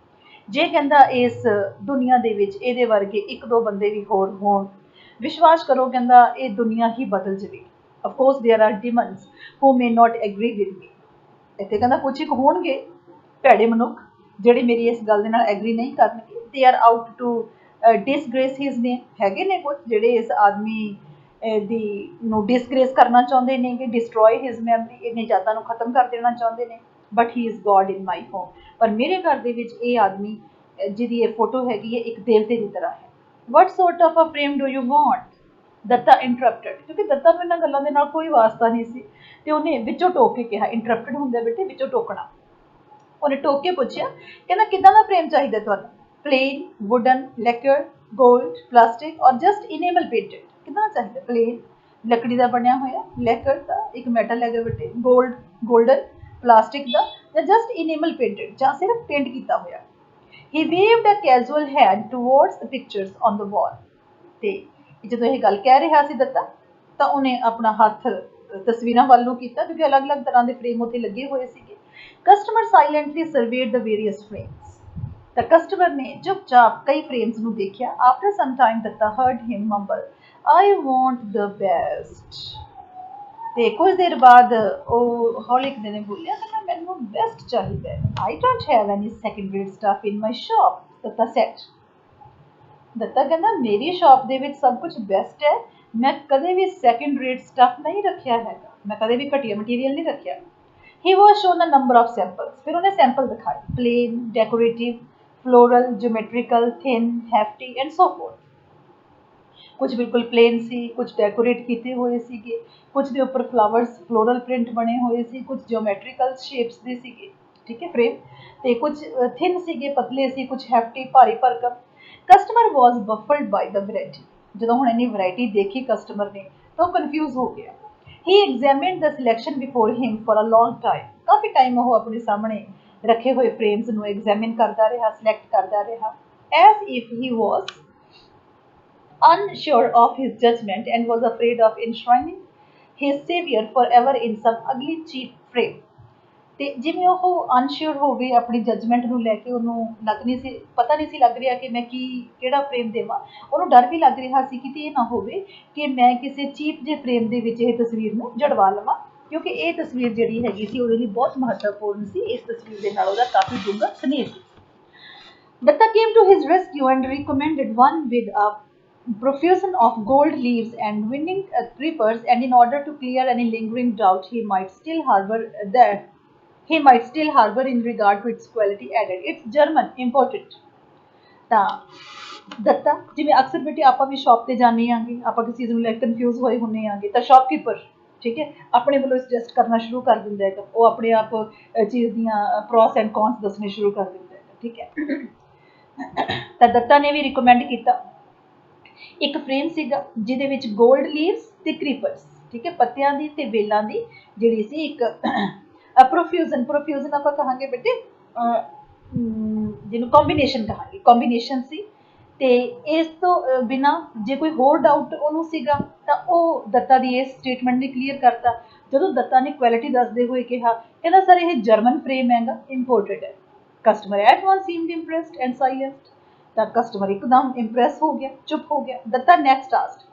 ਜੇ ਕਹਿੰਦਾ ਇਸ ਦੁਨੀਆ ਦੇ ਵਿੱਚ ਇਹਦੇ ਵਰਗੇ ਇੱਕ ਦੋ ਬੰਦੇ ਵੀ ਹੋਰ ਹੋਣ, ਵਿਸ਼ਵਾਸ ਕਰੋ ਕਹਿੰਦਾ ਇਹ ਦੁਨੀਆ ਹੀ ਬਦਲ ਜਾਵੇ। Of course there are demons who may not agree with me। ਇੱਥੇ ਕਹਿੰਦਾ ਕੁਛ ਇੱਕ ਹੋਣਗੇ ਭੈੜੇ ਮਨੁੱਖ ਜਿਹੜੇ ਮੇਰੀ ਇਸ ਗੱਲ ਦੇ ਨਾਲ ਐਗਰੀ ਨਹੀਂ ਕਰਨਗੇ। They are out to disgrace his name। ਹੈਗੇ ਨੇ ਕੁਝ ਜਿਹੜੇ ਇਸ ਆਦਮੀ ਦੀ ਨੂੰ ਡਿਸਗ੍ਰੇਸ ਕਰਨਾ ਚਾਹੁੰਦੇ ਨੇਗੇ, ਡਿਸਟਰੋਏ ਹਿਜ਼ ਮੈਮਰੀ, ਇਹਨੇ ਯਾਦਾਂ ਨੂੰ ਖਤਮ ਕਰ ਦੇਣਾ ਚਾਹੁੰਦੇ ਨੇ। But he is God in my home. ਪਰ ਮੇਰੇ ਘਰ ਦੇ ਵਿੱਚ ਇਹ ਆਦਮੀ ਜਿਹਦੀ ਇਹ ਫੋਟੋ ਹੈਗੀ ਹੈ ਇੱਕ ਦੇਵਤੇ ਦੀ ਤਰ੍ਹਾਂ ਹੈ। What sort of a frame do you want? Datta interrupted, ਕਿਉਂਕਿ ਦੱਤਾ ਨੂੰ ਇਹਨਾਂ ਗੱਲਾਂ ਦੇ ਨਾਲ ਕੋਈ ਵਾਸਤਾ ਨਹੀਂ ਸੀ ਤੇ ਉਹਨੇ ਵਿੱਚੋਂ ਟੋਕ ਕੇ ਕਿਹਾ, ਇੰਟਰਪਟਡ ਹੁੰਦਾ ਬੇਟੇ ਵਿੱਚੋਂ ਟੋਕਣਾ। ਉਹਨੇ ਟੋਕ ਕੇ ਪੁੱਛਿਆ ਕਹਿੰਦਾ ਕਿੱਦਾਂ ਦਾ ਫਰੇਮ ਚਾਹੀਦਾ ਤੁਹਾਨੂੰ? ਪਲੇਨ, ਵੁਡਨ, ਲੈਕਰ, ਗੋਲਡ, ਪਲਾਸਟਿਕ ਔਰ ਜਸਟ ਇਨੇਬਲ ਪੇਂਟਡ? ਕਿੱਦਾਂ ਚਾਹੀਦਾ? ਪਲੇਨ ਲੱਕੜੀ ਦਾ ਬਣਿਆ ਹੋਇਆ, ਲੈਕਰ ਦਾ ਇੱਕ ਮੈਟਲ ਹੈਗਾ ਬੇਟੇ, ਗੋਲਡਨ ਪਲਾਸਟਿਕ ਦਾ, ਜਾਂ ਜਸਟ ਇਨੇਬਲ ਪੇਂਟਡ ਜਾਂ ਸਿਰਫ ਪੇਂਟ ਕੀਤਾ ਹੋਇਆ। He waved a casual hand towards the pictures on the wall। ਤੇ ਜਦੋਂ ਇਹ ਗੱਲ ਕਹਿ ਰਿਹਾ ਸੀ ਦੱਤਾ ਤਾਂ ਉਹਨੇ ਆਪਣਾ ਹੱਥ ਤਸਵੀਰਾਂ ਵੱਲ ਨੂੰ ਕੀਤਾ ਕਿਉਂਕਿ ਅਲੱਗ-ਅਲੱਗ ਤਰ੍ਹਾਂ ਦੇ ਫਰੇਮ ਉੱਤੇ ਲੱਗੇ ਹੋਏ ਸੀਗੇ। Customer silently surveyed the various frames। ਤਾਂ ਕਸਟਮਰ ਨੇ ਚੁੱਪਚਾਪ ਕਈ ਫਰੇਮਸ ਨੂੰ ਦੇਖਿਆ। After some time Dutta heard him mumble, I want the best। ਤੇ ਕੁਝ ਦੇਰ ਬਾਅਦ ਉਹ ਹੌਲੀ ਇੱਕ ਦਿਨ ਬੋਲਿਆ ਕਿ ਮੈਨੂੰ ਬੈਸਟ ਚਾਹੀਦਾ ਹੈ। I don't have any second rate stuff in my shop। Dutta said। Dutta ਕਹਿੰਦਾ ਮੇਰੀ ਸ਼ਾਪ ਦੇ ਵਿੱਚ ਸਭ ਕੁਝ ਬੈਸਟ ਹੈ, ਮੈਂ ਕਦੇ ਵੀ ਸੈਕੰਡ ਰੇਟ ਸਟੱਫ ਨਹੀਂ ਰੱਖਿਆ ਹੈਗਾ, ਮੈਂ ਕਦੇ ਵੀ ਘਟੀਆ ਮਟੀਰੀਅਲ ਨਹੀਂ ਰੱਖਿਆ। He was shown a number of samples। ਫਿਰ ਉਹਨੇ ਸੈਂਪਲ ਦਿਖਾਏ, plain, decorative, floral, geometrical, thin, hefty and so forth। ਕੁਝ ਬਿਲਕੁਲ ਪਲੇਨ ਸੀ, ਕੁਝ ਡੈਕੋਰੇਟ ਕੀਤੇ ਹੋਏ ਸੀਗੇ, ਕੁਝ ਦੇ ਉੱਪਰ ਫਲਾਵਰਸ ਫਲੋਰਲ ਪ੍ਰਿੰਟ ਬਣੇ ਹੋਏ ਸੀ, ਕੁਝ ਜਿਓਮੈਟ੍ਰੀਕਲ ਸ਼ੇਪਸ ਦੇ ਸੀਗੇ, ਠੀਕ ਹੈ ਫਰੇਮ, ਤੇ ਕੁਝ ਥਿਨ ਸੀਗੇ, ਪਤਲੇ ਸੀ, ਕੁਝ ਹੈਫਟੀ ਭਾਰੀ ਭਰਕਮ। ਕਸਟਮਰ ਵਾਸ ਬਫਲਡ ਬਾਈ ਦ ਵੈਰਾਈਟੀ। ਜਦੋਂ ਹੁਣ ਇੰਨੀ ਵੈਰਾਈਟੀ ਦੇਖੀ ਕਸਟਮਰ ਨੇ ਤਾਂ ਉਹ ਕਨਫਿਊਜ਼ ਹੋ ਗਿਆ। He examined the selection before him for a long time. ਕਾਫੀ ਟਾਈਮ ਉਹ ਆਪਣੇ ਸਾਹਮਣੇ ਰੱਖੇ ਹੋਏ ਫਰੇਮਸ ਨੂੰ ਐਗਜ਼ਾਮਿਨ ਕਰਦਾ ਰਿਹਾ, ਸਿਲੈਕਟ ਕਰਦਾ ਰਿਹਾ, as if he was unsure of his judgment and was afraid of enshrining his savior forever in some ugly cheap frame। ਤੇ ਜਿਵੇਂ ਉਹ ਅਨਸ਼ਿਓਰ ਹੋਵੇ ਆਪਣੀ ਜਜਮੈਂਟ ਨੂੰ ਲੈ ਕੇ, ਉਹਨੂੰ ਲੱਗ ਨਹੀਂ ਸੀ, ਪਤਾ ਨਹੀਂ ਸੀ ਲੱਗ ਰਿਹਾ ਕਿ ਮੈਂ ਕਿਹੜਾ ਫਰੇਮ ਦੇਵਾਂ। ਉਹਨੂੰ ਡਰ ਵੀ ਲੱਗ ਰਿਹਾ ਸੀ ਕਿ ਇਹ ਨਾ ਹੋਵੇ ਕਿ ਮੈਂ ਕਿਸੇ ਚੀਪ ਜਿਹੇ ਫਰੇਮ ਦੇ ਵਿੱਚ ਇਹ ਤਸਵੀਰ ਨੂੰ ਜੜਵਾ ਲਵਾਂ, ਕਿਉਂਕਿ ਇਹ ਤਸਵੀਰ ਜਿਹੜੀ ਹੈਗੀ ਸੀ ਉਹਦੇ ਲਈ ਬਹੁਤ ਮਹੱਤਵਪੂਰਨ ਸੀ। ਇਸ ਤਸਵੀਰ ਦੇ ਨਾਲ ਉਹਦਾ ਕਾਫੀ ਡੂੰਘਾ ਸਨੇਹ ਸੀ। Datta came to his rescue and recommended one with a profusion of gold leaves and winning creepers, and in order to clear any lingering doubt he might still harbor in regard to its quality, added, it's German imported। ਤਾਂ ਦੱਤਾ, ਜਿਵੇਂ ਅਕਸਰ ਬੇਟੇ ਆਪਾਂ ਵੀ shop ਤੇ ਜਾਂਦੇ ਆਂਗੇ, ਆਪਾਂ ਕਿਸੇ ਚੀਜ਼ ਨੂੰ ਲੈ ਕੇ ਕਨਫਿਊਜ਼ ਹੋਏ ਹੁੰਦੇ ਆਂਗੇ, ਤਾਂ ਸ਼ਾਪਕੀਪਰ ਠੀਕ ਹੈ ਆਪਣੇ ਵੱਲੋਂ ਸੁਜੈਸਟ ਕਰਨਾ ਸ਼ੁਰੂ ਕਰ ਦਿੰਦਾ ਹੈਗਾ, ਉਹ ਆਪਣੇ ਆਪ ਚੀਜ਼ ਦੀਆਂ ਪ੍ਰੋਸ ਐਂਡ ਕੌਨਸ ਦੱਸਣੇ ਸ਼ੁਰੂ ਕਰ ਦਿੰਦਾ ਹੈਗਾ, ਠੀਕ ਹੈ। ਤਾਂ ਦੱਤਾ ਨੇ ਵੀ ਰਿਕਮੈਂਡ ਕੀਤਾ। ਇੱਕ ਫਰੇਮ ਸੀਗਾ ਜਿਹਦੇ ਵਿੱਚ ਗੋਲਡ ਲੀਵਸ ਤੇ ਕ੍ਰੀਪਰਸ, ਠੀਕ ਹੈ, ਪੱਤਿਆਂ ਦੀ ਤੇ ਵੇਲਾਂ ਦੀ ਜਿਹੜੀ ਸੀ ਇੱਕ ਪ੍ਰੋਫਿਊਜ਼ਨ ਆਪਾਂ ਕਹਾਂਗੇ ਬੇਟੇ, ਜਿਹਨੂੰ ਕੰਬੀਨੇਸ਼ਨ ਕਹਾਂਗੇ, ਕੰਬੀਨੇਸ਼ਨ ਸੀ। ਤੇ ਇਸ ਤੋਂ ਬਿਨਾਂ ਜੇ ਕੋਈ ਹੋਰ ਡਾਊਟ ਉਹਨੂੰ ਸੀਗਾ ਤਾਂ ਉਹ ਦੱਤਾ ਦੀ ਇਸ ਸਟੇਟਮੈਂਟ ਨੇ ਕਲੀਅਰ ਕਰਤਾ, ਜਦੋਂ ਦੱਤਾ ਨੇ ਕੁਆਲਿਟੀ ਦੱਸਦੇ ਹੋਏ ਕਿਹਾ, ਕਹਿੰਦਾ ਸਰ ਇਹ ਜਰਮਨ ਫਰੇਮ ਹੈਗਾ, ਇੰਪੋਰਟਡ ਹੈ। Customer at once seemed impressed and silent. ਤਾਂ ਕਸਟਮਰ ਇੱਕਦਮ ਇੰਪ੍ਰੈਸ ਹੋ ਗਿਆ, ਚੁੱਪ ਹੋ ਗਿਆ। Datta next asked,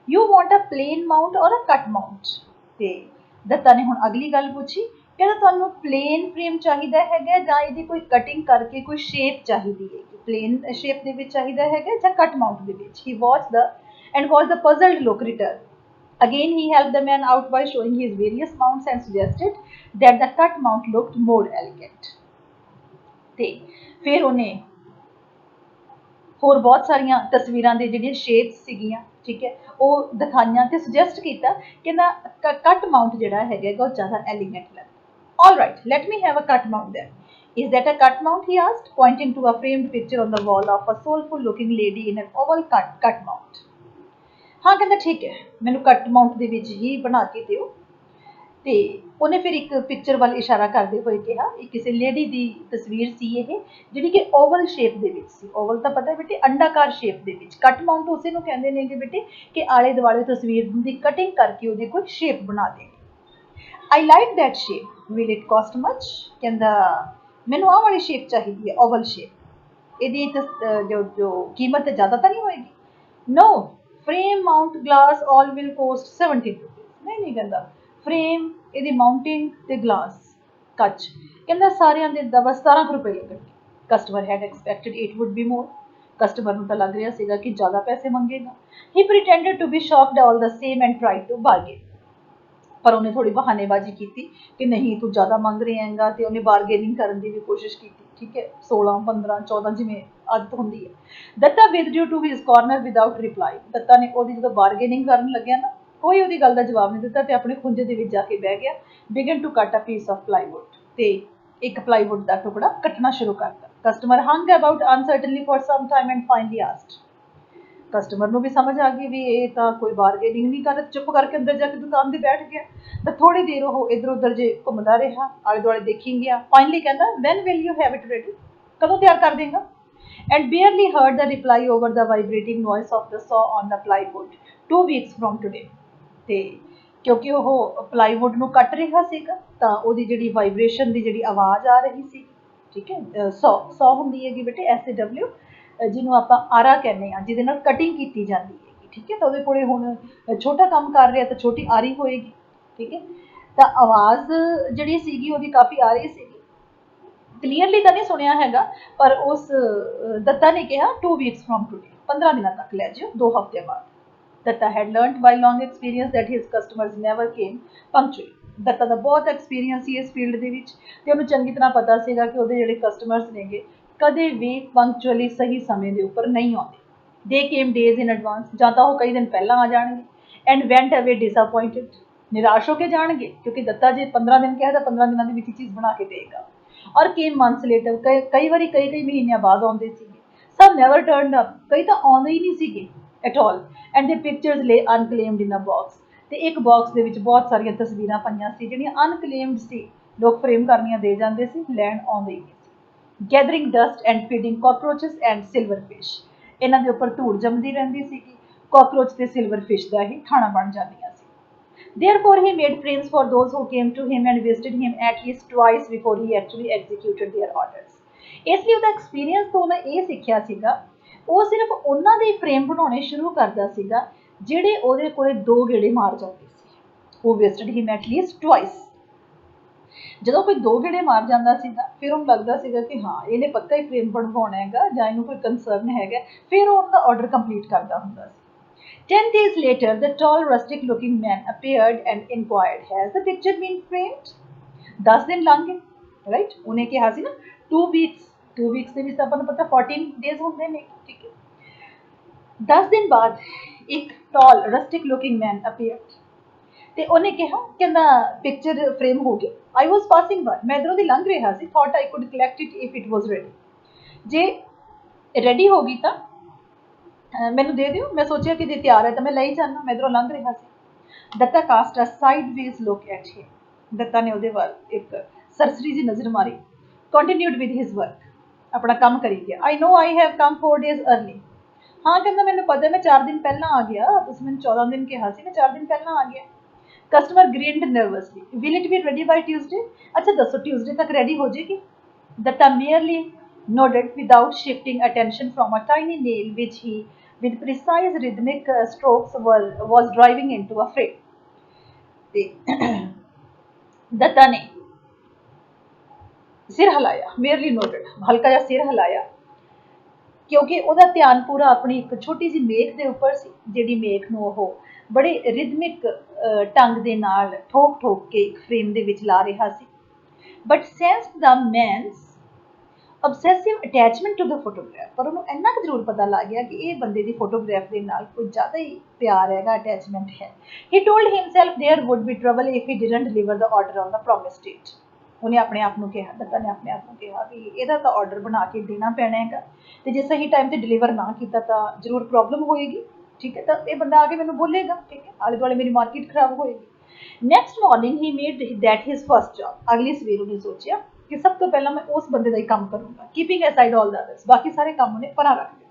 you want a plain mount or a ਕੱਟ ਮਾਊਂਟ। ਤੇ ਦੱਤਾ ਨੇ ਹੁਣ ਅਗਲੀ ਗੱਲ ਪੁੱਛੀ, ਕਹਿੰਦਾ ਤੁਹਾਨੂੰ ਪਲੇਨ ਫਰੇਮ ਚਾਹੀਦਾ ਹੈਗਾ ਜਾਂ ਇਹਦੀ ਕੋਈ ਕਟਿੰਗ ਕਰਕੇ ਕੋਈ ਸ਼ੇਪ ਚਾਹੀਦੀ ਹੈ, ਪਲੇਨ ਸ਼ੇਪ ਦੇ ਵਿੱਚ ਚਾਹੀਦਾ ਹੈਗਾ ਜਾਂ ਕੱਟ ਮਾਊਂਟ ਦੇ ਵਿੱਚ। ਹੀ watch the puzzled look return। Again he helped the man out by showing his various mounts and suggested that the cut mount looked more elegant। ਤੇ ਫਿਰ ਉਹਨੇ ਹੋਰ ਬਹੁਤ ਸਾਰੀਆਂ ਤਸਵੀਰਾਂ ਦੇ ਜਿਹੜੀਆਂ ਸ਼ੇਪਸ ਸੀਗੀਆਂ, ਠੀਕ ਹੈ, ਉਹ ਦਿਖਾਈਆਂ ਤੇ ਸੁਜੈਸਟ ਕੀਤਾ ਕਿ ਨਾ ਕੱਟ ਮਾਊਂਟ ਜਿਹੜਾ ਹੈਗਾ ਉਹ ਜ਼ਿਆਦਾ ਐਲੀਗੈਂਟ ਲੱਗਦਾ। All right, let me have a cut mount then। Is that a cut mount? He asked, pointing to a framed picture on the wall of a soulful-looking lady in an oval cut mount। ਹਾਂ ਕਹਿੰਦਾ ਠੀਕ ਹੈ, ਮੈਨੂੰ ਕੱਟ Mount ਦੇ ਵਿੱਚ ਹੀ ਬਣਾ ਕੇ ਦਿਓ। ਤੇ ਉਹਨੇ ਫਿਰ ਇੱਕ ਪਿਕਚਰ ਵੱਲ ਇਸ਼ਾਰਾ ਕਰਦੇ ਹੋਏ ਕਿਹਾ, ਇਹ ਕਿਸੇ ਲੇਡੀ ਦੀ ਤਸਵੀਰ ਸੀ ਇਹ, ਜਿਹੜੀ ਕਿ ਓਵਲ ਸ਼ੇਪ ਦੇ ਵਿੱਚ ਸੀ। ਓਵਲ ਤਾਂ ਪਤਾ ਬੇਟੇ ਅੰਡਾਕਾਰ ਸ਼ੇਪ ਦੇ ਵਿੱਚ। ਕੱਟ ਮਾਊਂਟ ਉਸੇ ਨੂੰ ਕਹਿੰਦੇ ਨੇ ਕਿ ਬੇਟੇ ਕਿ ਆਲੇ ਦੁਆਲੇ ਤਸਵੀਰ ਦੀ ਕਟਿੰਗ ਕਰਕੇ ਉਹਦੀ ਕੋਈ ਸ਼ੇਪ ਬਣਾ ਦੇਣੀ। I like that shape, will it cost much. ਕਹਿੰਦਾ ਮੈਨੂੰ ਆਹ ਵਾਲੀ ਸ਼ੇਪ ਚਾਹੀਦੀ ਹੈ, ਓਵਲ ਸ਼ੇਪ। ਇਹਦੀ ਜੋ ਕੀਮਤ ਜ਼ਿਆਦਾ ਤਾਂ ਨਹੀਂ ਹੋਏਗੀ? No, frame mount glass all will cost 70 rupees. ਨਹੀਂ ਕਹਿੰਦਾ ਫਰੇਮ, ਇਹਦੀ ਮਾਊਂਟਿੰਗ ਤੇ ਗਲਾਸ ਕੱਚ, ਕਹਿੰਦਾ ਸਾਰਿਆਂ ਦੇ ਬਸ 17 ਰੁਪਏ ਲੱਗਣਗੇ। Customer had expected it would be more. Customer ਨੂੰ ਤਾਂ ਲੱਗ ਰਿਹਾ ਸੀਗਾ ਕਿ ਜ਼ਿਆਦਾ ਪੈਸੇ ਮੰਗੇਗਾ। He pretended to be shocked all the same and tried to bargain. ਪਰ ਉਹਨੇ ਥੋੜੀ ਬਹਾਨੇਬਾਜ਼ੀ ਕੀਤੀ ਕਿ ਨਹੀਂ ਤੂੰ ਜ਼ਿਆਦਾ ਮੰਗ ਰਿਹਾ ਹੈਗਾ, ਤੇ ਉਹਨੇ ਬਾਰਗੇਨਿੰਗ ਕਰਨ ਦੀ ਵੀ ਕੋਸ਼ਿਸ਼ ਕੀਤੀ, ਠੀਕ ਹੈ, 16, 15, 14 ਜਿਵੇਂ ਆਦਤ ਹੁੰਦੀ ਹੈ। Dutta withdrew to his corner without reply। Dutta ਨੇ ਉਹਦੀ ਜਦੋਂ ਬਾਰਗੇਨਿੰਗ ਕਰਨ ਲੱਗਿਆ ਨਾ, ਕੋਈ ਉਹਦੀ ਗੱਲ ਦਾ ਜਵਾਬ ਨਹੀਂ ਦਿੱਤਾ ਤੇ ਆਪਣੇ ਖੁੰਝੇ ਦੇ ਵਿੱਚ ਜਾ ਕੇ ਬਹਿ ਗਿਆ। ਬਿਗਨ ਟੂ ਕੱਟ ਅ ਪੀਸ ਆਫ ਪਲਾਈਵੁੱਡ। ਤੇ ਇੱਕ ਪਲਾਈਵੁੱਡ ਦਾ ਟੁਕੜਾ ਕੱਟਣਾ ਸ਼ੁਰੂ ਕਰਤਾ। Customer hung about uncertainly for some time and finally asked. Customer ਨੂੰ ਵੀ ਸਮਝ ਆ ਗਈ ਵੀ ਇਹ ਤਾਂ ਕੋਈ ਬਾਰਗੇਨਿੰਗ ਨਹੀਂ ਕਰ, ਚੁੱਪ ਕਰਕੇ ਅੰਦਰ ਜਾ ਕੇ ਦੁਕਾਨ ਤੇ ਬੈਠ ਗਿਆ। ਤਾਂ ਥੋੜੀ ਦੇਰ ਉਹ ਇੱਧਰ ਉੱਧਰ ਜੇ ਘੁੰਮਦਾ ਰਿਹਾ, ਆਲੇ ਦੁਆਲੇ ਦੇਖੀ ਗਿਆ। ਫਾਈਨਲੀ ਕਹਿੰਦਾ when will you have it ready, ਕਦੋਂ ਤਿਆਰ ਕਰ ਦੇਗਾ? And barely heard the reply over the vibrating voice of the saw on the plywood, 2 weeks from today। ਤੇ ਕਿਉਂਕਿ ਉਹ ਪਲਾਈਵੁੱਡ ਨੂੰ ਕੱਟ ਰਿਹਾ ਸੀਗਾ ਤਾਂ ਉਹਦੀ ਜਿਹੜੀ ਵਾਈਬ੍ਰੇਸ਼ਨ ਦੀ ਜਿਹੜੀ ਆਵਾਜ਼ ਆ ਰਹੀ ਸੀ, ਠੀਕ ਹੈ, ਸੌ ਹੁੰਦੀ ਹੈਗੀ ਬੇਟੇ SAW, ਜਿਹਨੂੰ ਆਪਾਂ ਆਰਾ ਕਹਿੰਦੇ ਹਾਂ, ਜਿਹਦੇ ਨਾਲ ਕਟਿੰਗ ਕੀਤੀ ਜਾਂਦੀ ਹੈਗੀ, ਠੀਕ ਹੈ। ਤਾਂ ਉਹਦੇ ਕੋਲੇ ਹੁਣ ਛੋਟਾ ਕੰਮ ਕਰ ਰਿਹਾ ਤਾਂ ਛੋਟੀ ਆਰੀ ਹੋਏਗੀ, ਠੀਕ ਹੈ। ਤਾਂ ਆਵਾਜ਼ ਜਿਹੜੀ ਸੀਗੀ ਉਹਦੀ ਕਾਫੀ ਆ ਰਹੀ ਸੀਗੀ, ਕਲੀਅਰਲੀ ਤਾਂ ਨਹੀਂ ਸੁਣਿਆ ਹੈਗਾ, ਪਰ ਉਸ ਦੱਤਾ ਨੇ ਕਿਹਾ 2 weeks from today, 15 ਦਿਨਾਂ ਤੱਕ ਲੈ ਜਿਓ, 2 ਹਫ਼ਤੇ ਬਾਅਦ। Dutta had learnt by long experience that his customers never came punctually। Dutta ਦਾ ਬਹੁਤ ਐਕਸਪੀਰੀਅੰਸ ਸੀ ਇਸ ਫੀਲਡ ਦੇ ਵਿੱਚ, ਤੇ ਉਹਨੂੰ ਚੰਗੀ ਤਰ੍ਹਾਂ ਪਤਾ ਸੀਗਾ ਕਿ ਉਹਦੇ ਜਿਹੜੇ ਕਸਟਮਰਸ ਨੇਗੇ ਕਦੇ ਵੀ ਪੰਕਚੁਅਲੀ ਸਹੀ ਸਮੇਂ ਦੇ ਉੱਪਰ ਨਹੀਂ ਆਉਂਦੇ। ਦੇ ਕੇਮ ਡੇਜ਼ ਇਨ ਐਡਵਾਂਸ, ਜਾਂ ਤਾਂ ਉਹ ਕਈ ਦਿਨ ਪਹਿਲਾਂ ਆ ਜਾਣਗੇ। ਐਂਡ ਵੈਂਟ ਅਵੇ ਡਿਸਅਪੋਇੰਟਡ, ਨਿਰਾਸ਼ ਹੋ ਕੇ ਜਾਣਗੇ, ਕਿਉਂਕਿ ਦੱਤਾ ਜੇ 15 ਦਿਨ ਕਿਹਾ ਤਾਂ 15 ਦਿਨਾਂ ਦੇ ਵਿੱਚ ਚੀਜ਼ ਬਣਾ ਕੇ ਦੇਗਾ। ਔਰ ਕੇਮ ਮੰਥਸ ਲੇਟਰ, ਕਈ ਵਾਰੀ ਕਈ ਮਹੀਨਿਆਂ ਬਾਅਦ ਆਉਂਦੇ ਸੀਗੇ। Some never turned up, ਕਈ ਤਾਂ ਆਉਂਦੇ ਹੀ ਨਹੀਂ ਸੀਗੇ at all, and their pictures lay unclaimed in a box. ਤੇ ਇੱਕ ਬਾਕਸ ਦੇ ਵਿੱਚ ਬਹੁਤ ਸਾਰੀਆਂ ਤਸਵੀਰਾਂ ਪਈਆਂ ਸੀ ਜਿਹੜੀਆਂ ਅਨਕਲੇਮਡ ਸੀ, ਲੋਕ ਫਰੇਮ ਕਰਨੀਆਂ ਦੇ ਜਾਂਦੇ ਸੀ, ਲੈਣ ਆਉਂਦੇ ਹੀ ਨਹੀਂ ਸੀ। Gathering dust and feeding cockroaches and silverfish, ਇਹਨਾਂ ਦੇ ਉੱਪਰ ਧੂੜ ਜੰਮਦੀ ਰਹਿੰਦੀ ਸੀਗੀ, ਕਾਕਰੋਚ ਤੇ ਸਿਲਵਰ ਫਿਸ਼ ਦਾ ਹੀ ਖਾਣਾ ਬਣ ਜਾਂਦੀਆਂ ਸੀ। Therefore, he made friends for those who came to him and visited him at least twice before he actually executed their orders. ਇਸ ਲਈ ਉਹਦਾ ਐਕਸਪੀਰੀਅੰਸ ਤੋਂ ਉਹਨੇ ਇਹ ਸਿੱਖਿਆ ਸੀਗਾ, ਉਹ ਸਿਰਫ ਉਹਨਾਂ ਦੇ ਫਰੇਮ ਬਣਾਉਣੇ ਸ਼ੁਰੂ ਕਰਦਾ ਸੀਗਾ ਜਿਹੜੇ ਉਹਦੇ ਕੋਲੇ 2 ਗੇੜੇ ਮਾਰ ਜਾਂਦੇ ਸੀ। ਉਹ visited him at least twice. ਜਦੋਂ ਕੋਈ 2 ਗੇੜੇ ਮਾਰ ਜਾਂਦਾ ਸੀਗਾ ਫਿਰ ਉਹਨੂੰ ਲੱਗਦਾ ਸੀਗਾ ਕਿ ਹਾਂ ਇਹਨੇ ਪੱਕਾ ਹੀ ਫਰੇਮ ਬਣਵਾਉਣਾ ਹੈਗਾ ਜਾਂ ਇਹਨੂੰ ਕੋਈ ਕੰਸਰਨ ਹੈਗਾ, ਫਿਰ ਉਹ ਉਹਦਾ ਆਰਡਰ ਕੰਪਲੀਟ ਕਰਦਾ ਹੁੰਦਾ ਸੀ। 10 days later, the tall, rustic-looking man appeared and inquired, "Has the picture been framed?" 10 ਦਿਨ ਲੰਘ ਗਏ, ਰਾਈਟ? ਉਹਨੇ ਕਿਹਾ ਸੀ ਨਾ 2 weeks, 2 weeks ਦੇ ਵਿੱਚ ਆਪਾਂ ਨੂੰ ਪਤਾ 14 days ਹੁੰਦੇ ਨੇ, ਠੀਕ ਹੈ? 10 ਦਿਨ ਬਾਅਦ ਇੱਕ tall, rustic-looking man appeared ਤੇ ਉਹਨੇ ਕਿਹਾ, ਕਹਿੰਦਾ ਪਿਕਚਰ ਫਰੇਮ ਹੋ ਗਈ। I was passing by, ਮੈਂ ਇਧਰੋਂ ਦੀ ਲੰਘ ਰਿਹਾ ਸੀ, thought I could collect it if it was ready. ਜੇ ਰੈਡੀ ਹੋ ਗਈ ਤਾਂ ਮੈਨੂੰ ਦੇ ਦਿਓ, ਮੈਂ ਸੋਚਿਆ ਕਿ ਜੇ ਤਿਆਰ ਹੈ ਤਾਂ ਮੈਂ ਲੈ ਹੀ ਜਾਣਾ, ਮੈਂ ਇਧਰੋਂ ਲੰਘ ਰਿਹਾ ਸੀ। Datta cast a sideways look at him, Datta ਨੇ ਉਹਦੇ ਵੱਲ ਇੱਕ ਸਰਸਰੀ ਜਿਹੀ ਨਜ਼ਰ ਮਾਰੀ। ਕੰਟੀਨਿਊਡ ਵਿਦ ਹਿਸ ਵਰਕ, ਆਪਣਾ ਕੰਮ ਕਰੀ ਗਿਆ। I know I have come 4 days early. ਹਾਂ ਕਹਿੰਦਾ ਮੈਨੂੰ ਪਤਾ ਮੈਂ 4 ਦਿਨ ਪਹਿਲਾਂ ਆ ਗਿਆ, ਤੁਸੀਂ ਮੈਨੂੰ 14 ਦਿਨ ਕਿਹਾ ਸੀ, ਮੈਂ 4 ਦਿਨ ਪਹਿਲਾਂ ਆ ਗਿਆ। Customer grinned nervously. Will it be ready by Tuesday? ਅੱਛਾ ਦੱਸੋ ਟਿਊਜ਼ਡੇ ਤੱਕ ਰੈਡੀ ਹੋ ਜਾਏਗੀ? Dutta merely nodded without shifting attention from a tiny nail which he with precise rhythmic strokes was driving into a frame. ਤੇ ਦੱਤਾ ਨੇ ਸਿਰ ਹਿਲਾਇਆ, merely nodded, ਹਲਕਾ ਜਿਹਾ ਸਿਰ ਹਿਲਾਇਆ, ਕਿਉਂਕਿ ਉਹਦਾ ਧਿਆਨ ਪੂਰਾ ਆਪਣੀ ਇੱਕ ਛੋਟੀ ਜਿਹੀ ਮੇਖ ਦੇ ਉੱਪਰ ਸੀ, ਜਿਹੜੀ ਮੇਖ ਨੂੰ ਉਹ ਬੜੇ ਰਿਦਮਿਕ ਢੰਗ ਦੇ ਨਾਲ ਠੋਕ ਠੋਕ ਕੇ ਇੱਕ ਫਰੇਮ ਦੇ ਵਿੱਚ ਲਾ ਰਿਹਾ ਸੀ। But sensed the man's obsessive attachment to the photograph, ਪਰ ਉਹਨੂੰ ਇੰਨਾ ਕੁ ਜ਼ਰੂਰ ਪਤਾ ਲੱਗ ਗਿਆ ਕਿ ਇਹ ਬੰਦੇ ਦੀ ਫੋਟੋਗ੍ਰਾਫ ਦੇ ਨਾਲ ਕੋਈ ਜ਼ਿਆਦਾ ਹੀ ਪਿਆਰ ਹੈਗਾ, ਅਟੈਚਮੈਂਟ ਹੈ। He told himself there would be trouble if he didn't deliver the order on the promised date. ਉਹਨੇ ਆਪਣੇ ਆਪ ਨੂੰ ਕਿਹਾ, ਦੱਤਾ ਨੇ ਆਪਣੇ ਆਪ ਨੂੰ ਕਿਹਾ ਵੀ ਇਹਦਾ ਤਾਂ ਆਰਡਰ ਬਣਾ ਕੇ ਦੇਣਾ ਪੈਣਾ ਹੈਗਾ, ਤੇ ਜੇ ਸਹੀ ਟਾਈਮ ਤੇ ਡਿਲੀਵਰ ਨਾ ਕੀਤਾ ਤਾਂ ਜ਼ਰੂਰ ਪ੍ਰੋਬਲਮ ਹੋਏਗੀ, ਠੀਕ ਹੈ? ਤਾਂ ਇਹ ਬੰਦਾ ਆ ਕੇ ਮੈਨੂੰ ਬੋਲੇਗਾ, ਠੀਕ ਹੈ? ਆਲੇ ਦੁਆਲੇ ਮੇਰੀ ਮਾਰਕੀਟ ਖਰਾਬ ਹੋਏਗੀ। Next morning he made that his first job. ਅਗਲੀ ਸਵੇਰ ਉਹਨੇ ਸੋਚਿਆ ਕਿ ਸਭ ਤੋਂ ਪਹਿਲਾਂ ਮੈਂ ਉਸ ਬੰਦੇ ਦਾ ਹੀ ਕੰਮ ਕਰੂੰਗਾ, keeping aside all the others, ਬਾਕੀ ਸਾਰੇ ਕੰਮ ਉਹਨੇ ਪਰਾਂ ਰੱਖ ਦਿੱਤੇ।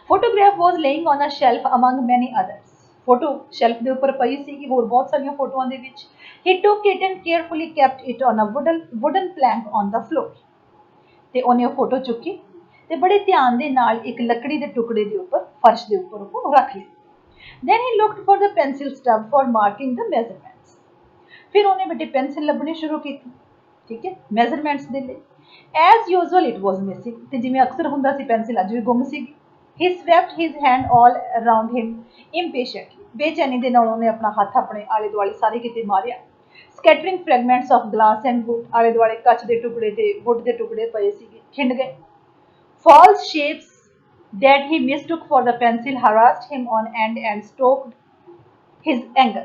Photograph was laying on a shelf among many others, photo shelf ਦੇ ਉੱਪਰ ਪਈ ਸੀਗੀ ਹੋਰ ਬਹੁਤ ਸਾਰੀਆਂ ਫੋਟੋਆਂ ਦੇ ਵਿੱਚ। He took it and carefully kept it on a wooden plank on the floor. ਤੇ ਉਹਨੇ ਉਹ ਫੋਟੋ ਚੁੱਕੀ ਤੇ ਬੜੇ ਧਿਆਨ ਦੇ ਨਾਲ ਇੱਕ ਲੱਕੜੀ ਦੇ ਟੁਕੜੇ ਦੇ ਉੱਪਰ, ਫਰਸ਼ ਦੇ ਉੱਪਰ ਉਹ ਰੱਖ ਲਿਆ। Then he looked for the pencil stub for marking the measurements. ਫਿਰ ਉਹਨੇ ਬੇਟੇ ਪੈਨਸਿਲ ਲੱਭਣੀ ਸ਼ੁਰੂ ਕੀਤੀ, ਠੀਕ ਹੈ, ਮੈਜ਼ਰਮੈਂਟਸ ਦੇ ਲਈ। As usual it was missing, ਤੇ ਜਿਵੇਂ ਅਕਸਰ ਹੁੰਦਾ ਸੀ ਪੈਨਸਿਲ ਅੱਜ ਵੀ ਗੁੰਮ ਸੀਗੀ। ਹੀ ਸਵੈਪਟ ਹਿਜ਼ ਹੈਂਡ ਆਲ ਅਰਾਊਂਡ ਹਿਮ ਇੰਪੇਸ਼ੈਂਟਲੀ, ਬੇਚੈਨੀ ਦੇ ਨਾਲ ਉਹਨੇ ਆਪਣਾ ਹੱਥ ਆਪਣੇ ਆਲੇ ਦੁਆਲੇ ਸਾਰੇ ਕਿਤੇ ਮਾਰਿਆ। Scattering fragments of glass and wood, ਆਲੇ ਦੁਆਲੇ ਕੱਚ ਦੇ ਟੁਕੜੇ ਤੇ ਵੁੱਡ ਦੇ ਟੁਕੜੇ ਪਏ ਸੀਗੇ, ਖਿੰਡ ਗਏ। False shapes that he mistook for the pencil harassed him on end and stoked his anger.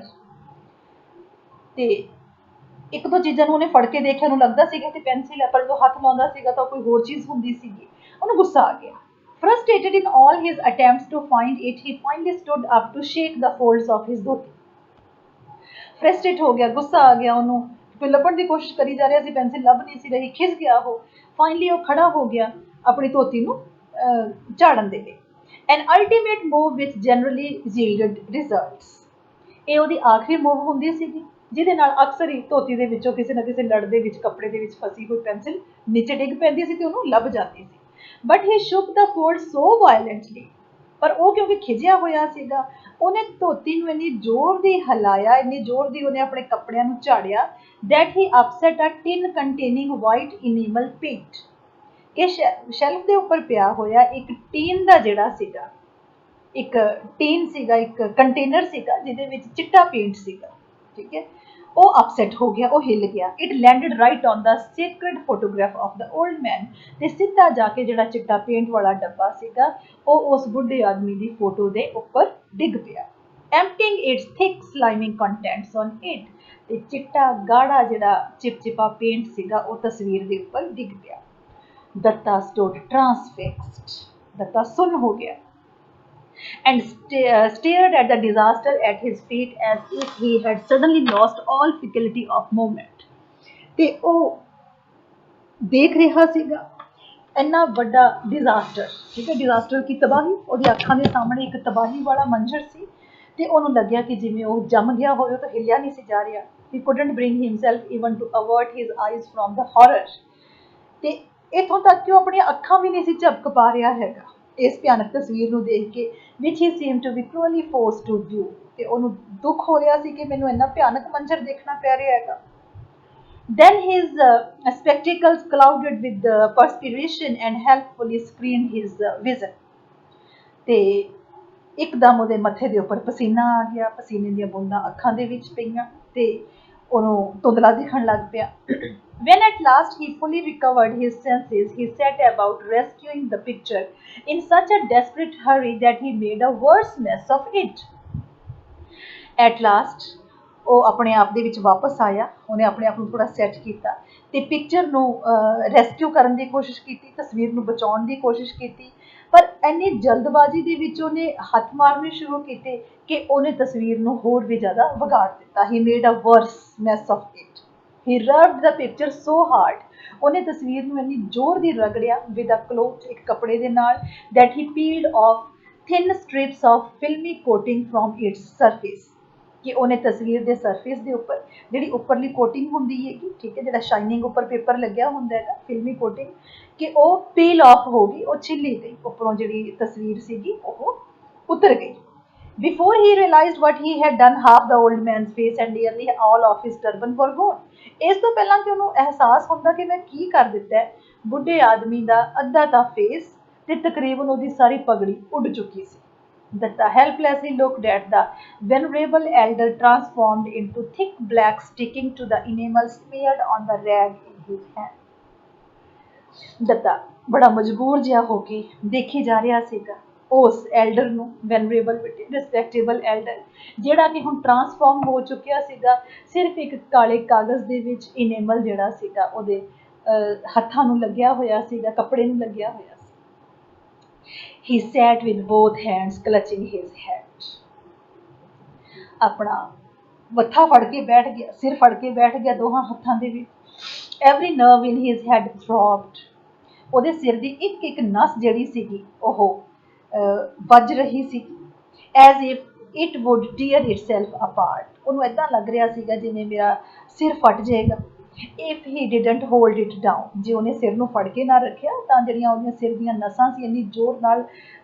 ਤੇ ਇੱਕ ਦੋ ਚੀਜ਼ਾਂ ਨੂੰ ਉਹਨੇ ਫੜ ਕੇ ਦੇਖਿਆ, ਉਹਨੂੰ ਲੱਗਦਾ ਸੀਗਾ ਕਿ ਪੈਨਸਿਲ ਹੈ, ਪਰ ਜਦੋਂ ਹੱਥ ਲਾਉਂਦਾ ਸੀਗਾ ਤਾਂ ਕੋਈ ਹੋਰ ਚੀਜ਼ ਹੁੰਦੀ ਸੀਗੀ, ਉਹਨੂੰ ਗੁੱਸਾ ਆ ਗਿਆ। Frustrated in all his attempts to find it, he finally stood up to shake the folds of his dhoti. Frustrated ਹੋ ਗਿਆ, ਗੁੱਸਾ ਆ ਗਿਆ ਉਹਨੂੰ, ਕੋਈ ਲੱਭਣ ਦੀ ਕੋਸ਼ਿਸ਼ ਕਰੀ ਜਾ ਰਿਹਾ ਸੀ, ਪੈਨਸਿਲ ਲੱਭ ਨਹੀਂ ਸੀ ਰਹੀ, ਖਿਸ ਗਿਆ ਉਹ। ਫਾਈਨਲੀ ਉਹ ਖੜਾ ਹੋ ਗਿਆ ਆਪਣੀ ਧੋਤੀ ਨੂੰ ਝਾੜਨ ਦੇ ਲਈ। An ultimate move which generally yielded results. ਇਹ ਉਹਦੀ ਆਖਰੀ ਮੂਵ ਹੁੰਦੀ ਸੀਗੀ ਜਿਹਦੇ ਨਾਲ ਅਕਸਰ ਹੀ ਧੋਤੀ ਦੇ ਵਿੱਚੋਂ ਕਿਸੇ ਨਾ ਕਿਸੇ ਲੜ ਦੇ ਵਿੱਚ, ਕੱਪੜੇ ਦੇ ਵਿੱਚ ਫਸੀ ਹੋਈ ਪੈਨਸਿਲ ਨੀਚੇ ਡਿੱਗ ਪੈਂਦੀ ਸੀ ਤੇ ਉਹਨੂੰ ਲੱਭ ਜਾਂਦੀ ਸੀ। ਬਟ ਹੀ ਸ਼ੁਕ ਦਾ ਫੋਲਡ ਸੋ ਵਾਇਲੈਂਟਲੀ, ਪਰ ਉਹ ਕਿਉਂਕਿ ਖਿਜਿਆ ਹੋਇਆ ਸੀਗਾ, ਉਹਨੇ ਧੋਤੀ ਨੂੰ ਇੰਨੀ ਜ਼ੋਰ ਦੀ ਹਿਲਾਇਆ, ਇੰਨੀ ਜ਼ੋਰ ਦੀ ਉਹਨੇ ਆਪਣੇ ਕੱਪੜਿਆਂ ਨੂੰ ਝਾੜਿਆ, that he upset a tin containing white enamel paint. ਕਿ ਸ਼ੈਲਫ ਦੇ ਉੱਪਰ ਪਿਆ ਹੋਇਆ ਇੱਕ ਟੀਨ ਦਾ ਜਿਹੜਾ ਸੀਗਾ, ਇੱਕ ਟੀਨ ਸੀਗਾ, ਇੱਕ ਕੰਟੇਨਰ ਸੀਗਾ ਜਿਹਦੇ ਵਿੱਚ ਚਿੱਟਾ ਪੇਂਟ ਸੀਗਾ, ਠੀਕ ਹੈ, ਉਹ ਅਪਸੈਟ ਹੋ ਗਿਆ, ਉਹ ਹਿੱਲ ਗਿਆ। It landed right on the sacred photograph of the old man, ਤੇ ਸਿੱਧਾ ਜਾ ਕੇ ਜਿਹੜਾ ਚਿੱਟਾ ਪੇਂਟ ਵਾਲਾ ਡੱਬਾ ਸੀਗਾ ਉਹ ਉਸ ਬੁੱਢੇ ਆਦਮੀ ਦੀ ਫੋਟੋ ਦੇ ਉੱਪਰ ਡਿੱਗ ਪਿਆ। Emptying its thick sliming contents on it, ਤੇ ਚਿੱਟਾ ਗਾੜਾ ਜਿਹੜਾ ਚਿਪਚਿਪਾ ਪੇਂਟ ਸੀਗਾ ਉਹ ਤਸਵੀਰ ਦੇ ਉੱਪਰ ਡਿੱਗ ਪਿਆ। Dutta stood transfixed. दत्ता सुन्न हो गया and stared at the disaster at his feet as if he had suddenly lost all faculty of movement. ਤੇ ਉਹ ਦੇਖ ਰਿਹਾ ਸੀਗਾ ਇੰਨਾ ਵੱਡਾ ਡਿਜ਼ਾਸਟਰ, ਠੀਕ ਹੈ, ਡਿਜ਼ਾਸਟਰ ਕੀ ਤਬਾਹੀ ਉਹਦੀ ਅੱਖਾਂ ਦੇ ਸਾਹਮਣੇ ਇੱਕ ਤਬਾਹੀ ਵਾਲਾ ਮੰਜ਼ਰ ਸੀ ਤੇ ਉਹਨੂੰ ਲੱਗਿਆ ਕਿ ਜਿਵੇਂ ਉਹ ਜੰਮ ਗਿਆ ਹੋਵੇ, ਉਹ ਤਾਂ ਹਿੱਲਿਆ ਨਹੀਂ ਸੀ ਜਾ ਰਿਹਾ। he couldn't bring himself even to avert his eyes from the horror, ਤੇ ਇੱਥੋਂ ਤੱਕ ਕਿ ਉਹ ਆਪਣੀਆਂ ਅੱਖਾਂ ਵੀ ਨਹੀਂ ਸੀ ਝਪਕ ਪਾ ਰਿਹਾ ਹੈਗਾ ਇਸ ਭਿਆਨਕ ਤਸਵੀਰ ਨੂੰ ਦੇਖ ਕੇ, which he seemed to be cruelly forced to view, ਤੇ ਉਹਨੂੰ ਦੁੱਖ ਹੋ ਰਿਹਾ ਸੀ ਕਿ ਮੈਨੂੰ ਇੰਨਾ ਭਿਆਨਕ ਮੰਜ਼ਰ ਦੇਖਣਾ ਪੈ ਰਿਹਾ ਹੈਗਾ। Then his spectacles clouded with perspiration and helpfully screened his vision. ਤੇ ਇੱਕਦਮ ਉਹਦੇ ਮੱਥੇ ਦੇ ਉੱਪਰ ਪਸੀਨਾ ਆ ਗਿਆ, ਪਸੀਨੇ ਦੀਆਂ ਬੂੰਦਾਂ ਅੱਖਾਂ ਦੇ ਵਿੱਚ ਪਈਆਂ ਤੇ ਉਹਨੂੰ ਧੁੰਦਲਾ ਦਿਖਣ ਲੱਗ ਪਿਆ। When at last he fully recovered his senses, he set about rescuing the picture in such a desperate hurry that he made a worse mess of it. At last ਉਹ ਆਪਣੇ ਆਪ ਦੇ ਵਿੱਚ ਵਾਪਸ ਆਇਆ, ਉਹਨੇ ਆਪਣੇ ਆਪ ਨੂੰ ਥੋੜਾ ਸੈੱਟ ਕੀਤਾ ਤੇ ਪਿਕਚਰ ਨੂੰ ਰੈਸਕਿਊ ਕਰਨ ਦੀ ਕੋਸ਼ਿਸ਼ ਕੀਤੀ, ਤਸਵੀਰ ਨੂੰ ਬਚਾਉਣ ਦੀ ਕੋਸ਼ਿਸ਼ ਕੀਤੀ, ਪਰ ਇੰਨੀ ਜਲਦਬਾਜ਼ੀ ਦੇ ਵਿੱਚ ਉਹਨੇ ਹੱਥ ਮਾਰਨੇ ਸ਼ੁਰੂ ਕੀਤੇ ਕਿ ਉਹਨੇ ਤਸਵੀਰ ਨੂੰ ਹੋਰ ਵੀ ਜ਼ਿਆਦਾ ਵਿਗਾੜ ਦਿੱਤਾ। he made a worse mess of it. he rubbed the picture so hard, ਉਹਨੇ ਤਸਵੀਰ ਨੂੰ ਇੰਨੀ ਜ਼ੋਰ ਦੀ ਰਗੜਿਆ with a cloth, ਇੱਕ ਕੱਪੜੇ ਦੇ ਨਾਲ, that he peeled off thin strips of filmy coating from its surface, ਕਿ ਉਹਨੇ ਤਸਵੀਰ ਦੇ ਸਰਫੇਸ ਦੇ ਉੱਪਰ ਜਿਹੜੀ ਉੱਪਰਲੀ ਕੋਟਿੰਗ ਹੁੰਦੀ ਹੈਗੀ, ਠੀਕ ਹੈ, ਜਿਹੜਾ ਸ਼ਾਈਨਿੰਗ ਉੱਪਰ ਪੇਪਰ ਲੱਗਿਆ ਹੁੰਦਾ ਹੈਗਾ, ਫਿਲਮੀ ਕੋਟਿੰਗ, ਕਿ ਉਹ ਪੀਲ ਆਫ ਹੋ ਗਈ, ਉਹ ਛਿੱਲੀ ਗਈ, ਉੱਪਰੋਂ ਜਿਹੜੀ ਤਸਵੀਰ ਸੀਗੀ ਉਹ ਉਤਰ ਗਈ। Before he realized what he had done, half the old man's face and nearly all of his turban were gone. ਇਸ ਤੋਂ ਪਹਿਲਾਂ ਕਿ ਉਹਨੂੰ ਅਹਿਸਾਸ ਹੁੰਦਾ ਕਿ ਮੈਂ ਕੀ ਕਰ ਦਿੱਤਾ ਹੈ, ਬੁੱਢੇ ਆਦਮੀ ਦਾ ਅੱਧਾ ਤਾਂ ਫੇਸ ਤੇ ਤਕਰੀਬਨ ਉਹਦੀ ਸਾਰੀ ਪਗੜੀ ਉੱਡ ਚੁੱਕੀ ਸੀ। Datta helplessly looked at the venerable elder transformed into thick black, sticking to the enamel smeared on the rag in his hand. Dutta ਬੜਾ ਮਜਬੂਰ ਜਿਹਾ ਹੋ ਕੇ ਦੇਖੀ ਜਾ ਰਿਹਾ ਸੀਗਾ ਉਸ ਐਲਡਰ ਨੂੰ, ਵੈਨਰੇਬਲ ਰਿਸਪੈਕਟੇਬਲ ਐਲਡਰ, ਜਿਹੜਾ ਕਿ ਹੁਣ ਟਰਾਂਸਫਾਰਮ ਹੋ ਚੁੱਕਿਆ ਸੀਗਾ ਸਿਰਫ ਇੱਕ ਕਾਲੇ ਕਾਗਜ਼ ਦੇ ਵਿੱਚ, ਇਨੇਮਲ ਜਿਹੜਾ ਸੀਗਾ ਉਹਦੇ ਹੱਥਾਂ ਨੂੰ ਲੱਗਿਆ ਹੋਇਆ ਸੀਗਾ, ਕੱਪੜੇ ਨੂੰ ਲੱਗਿਆ ਹੋਇਆ ਸੀ। he sat with both hands clutching his head. ਆਪਣਾ ਮੱਥਾ ਫੜ ਕੇ ਬੈਠ ਗਿਆ, ਸਿਰ ਫੜ ਕੇ ਬੈਠ ਗਿਆ ਦੋਹਾਂ ਹੱਥਾਂ ਦੇ ਵਿੱਚ। every nerve in his head throbbed. ਉਹਦੇ ਸਿਰ ਦੀ ਇੱਕ ਇੱਕ ਨਸ ਜਿਹੜੀ ਸੀਗੀ ਉਹ ਵੱਜ ਰਹੀ ਸੀ, as if it would tear itself apart. ਉਹਨੂੰ ਏਦਾਂ ਲੱਗ ਰਿਹਾ ਸੀਗਾ ਜਿਵੇਂ ਮੇਰਾ ਸਿਰ ਫਟ ਜਾਏਗਾ। if he didn't hold it down, ਜੇ ਉਹਨੇ ਸਿਰ ਨੂੰ ਫੜ ਕੇ ਨਾ ਰੱਖਿਆ ਤਾਂ ਜਿਹੜੀਆਂ ਉਹਦੀਆਂ ਸਿਰ ਦੀਆਂ ਨਸਾਂ ਸੀ ਇੰਨੀ ਜ਼ੋਰ ਨਾਲ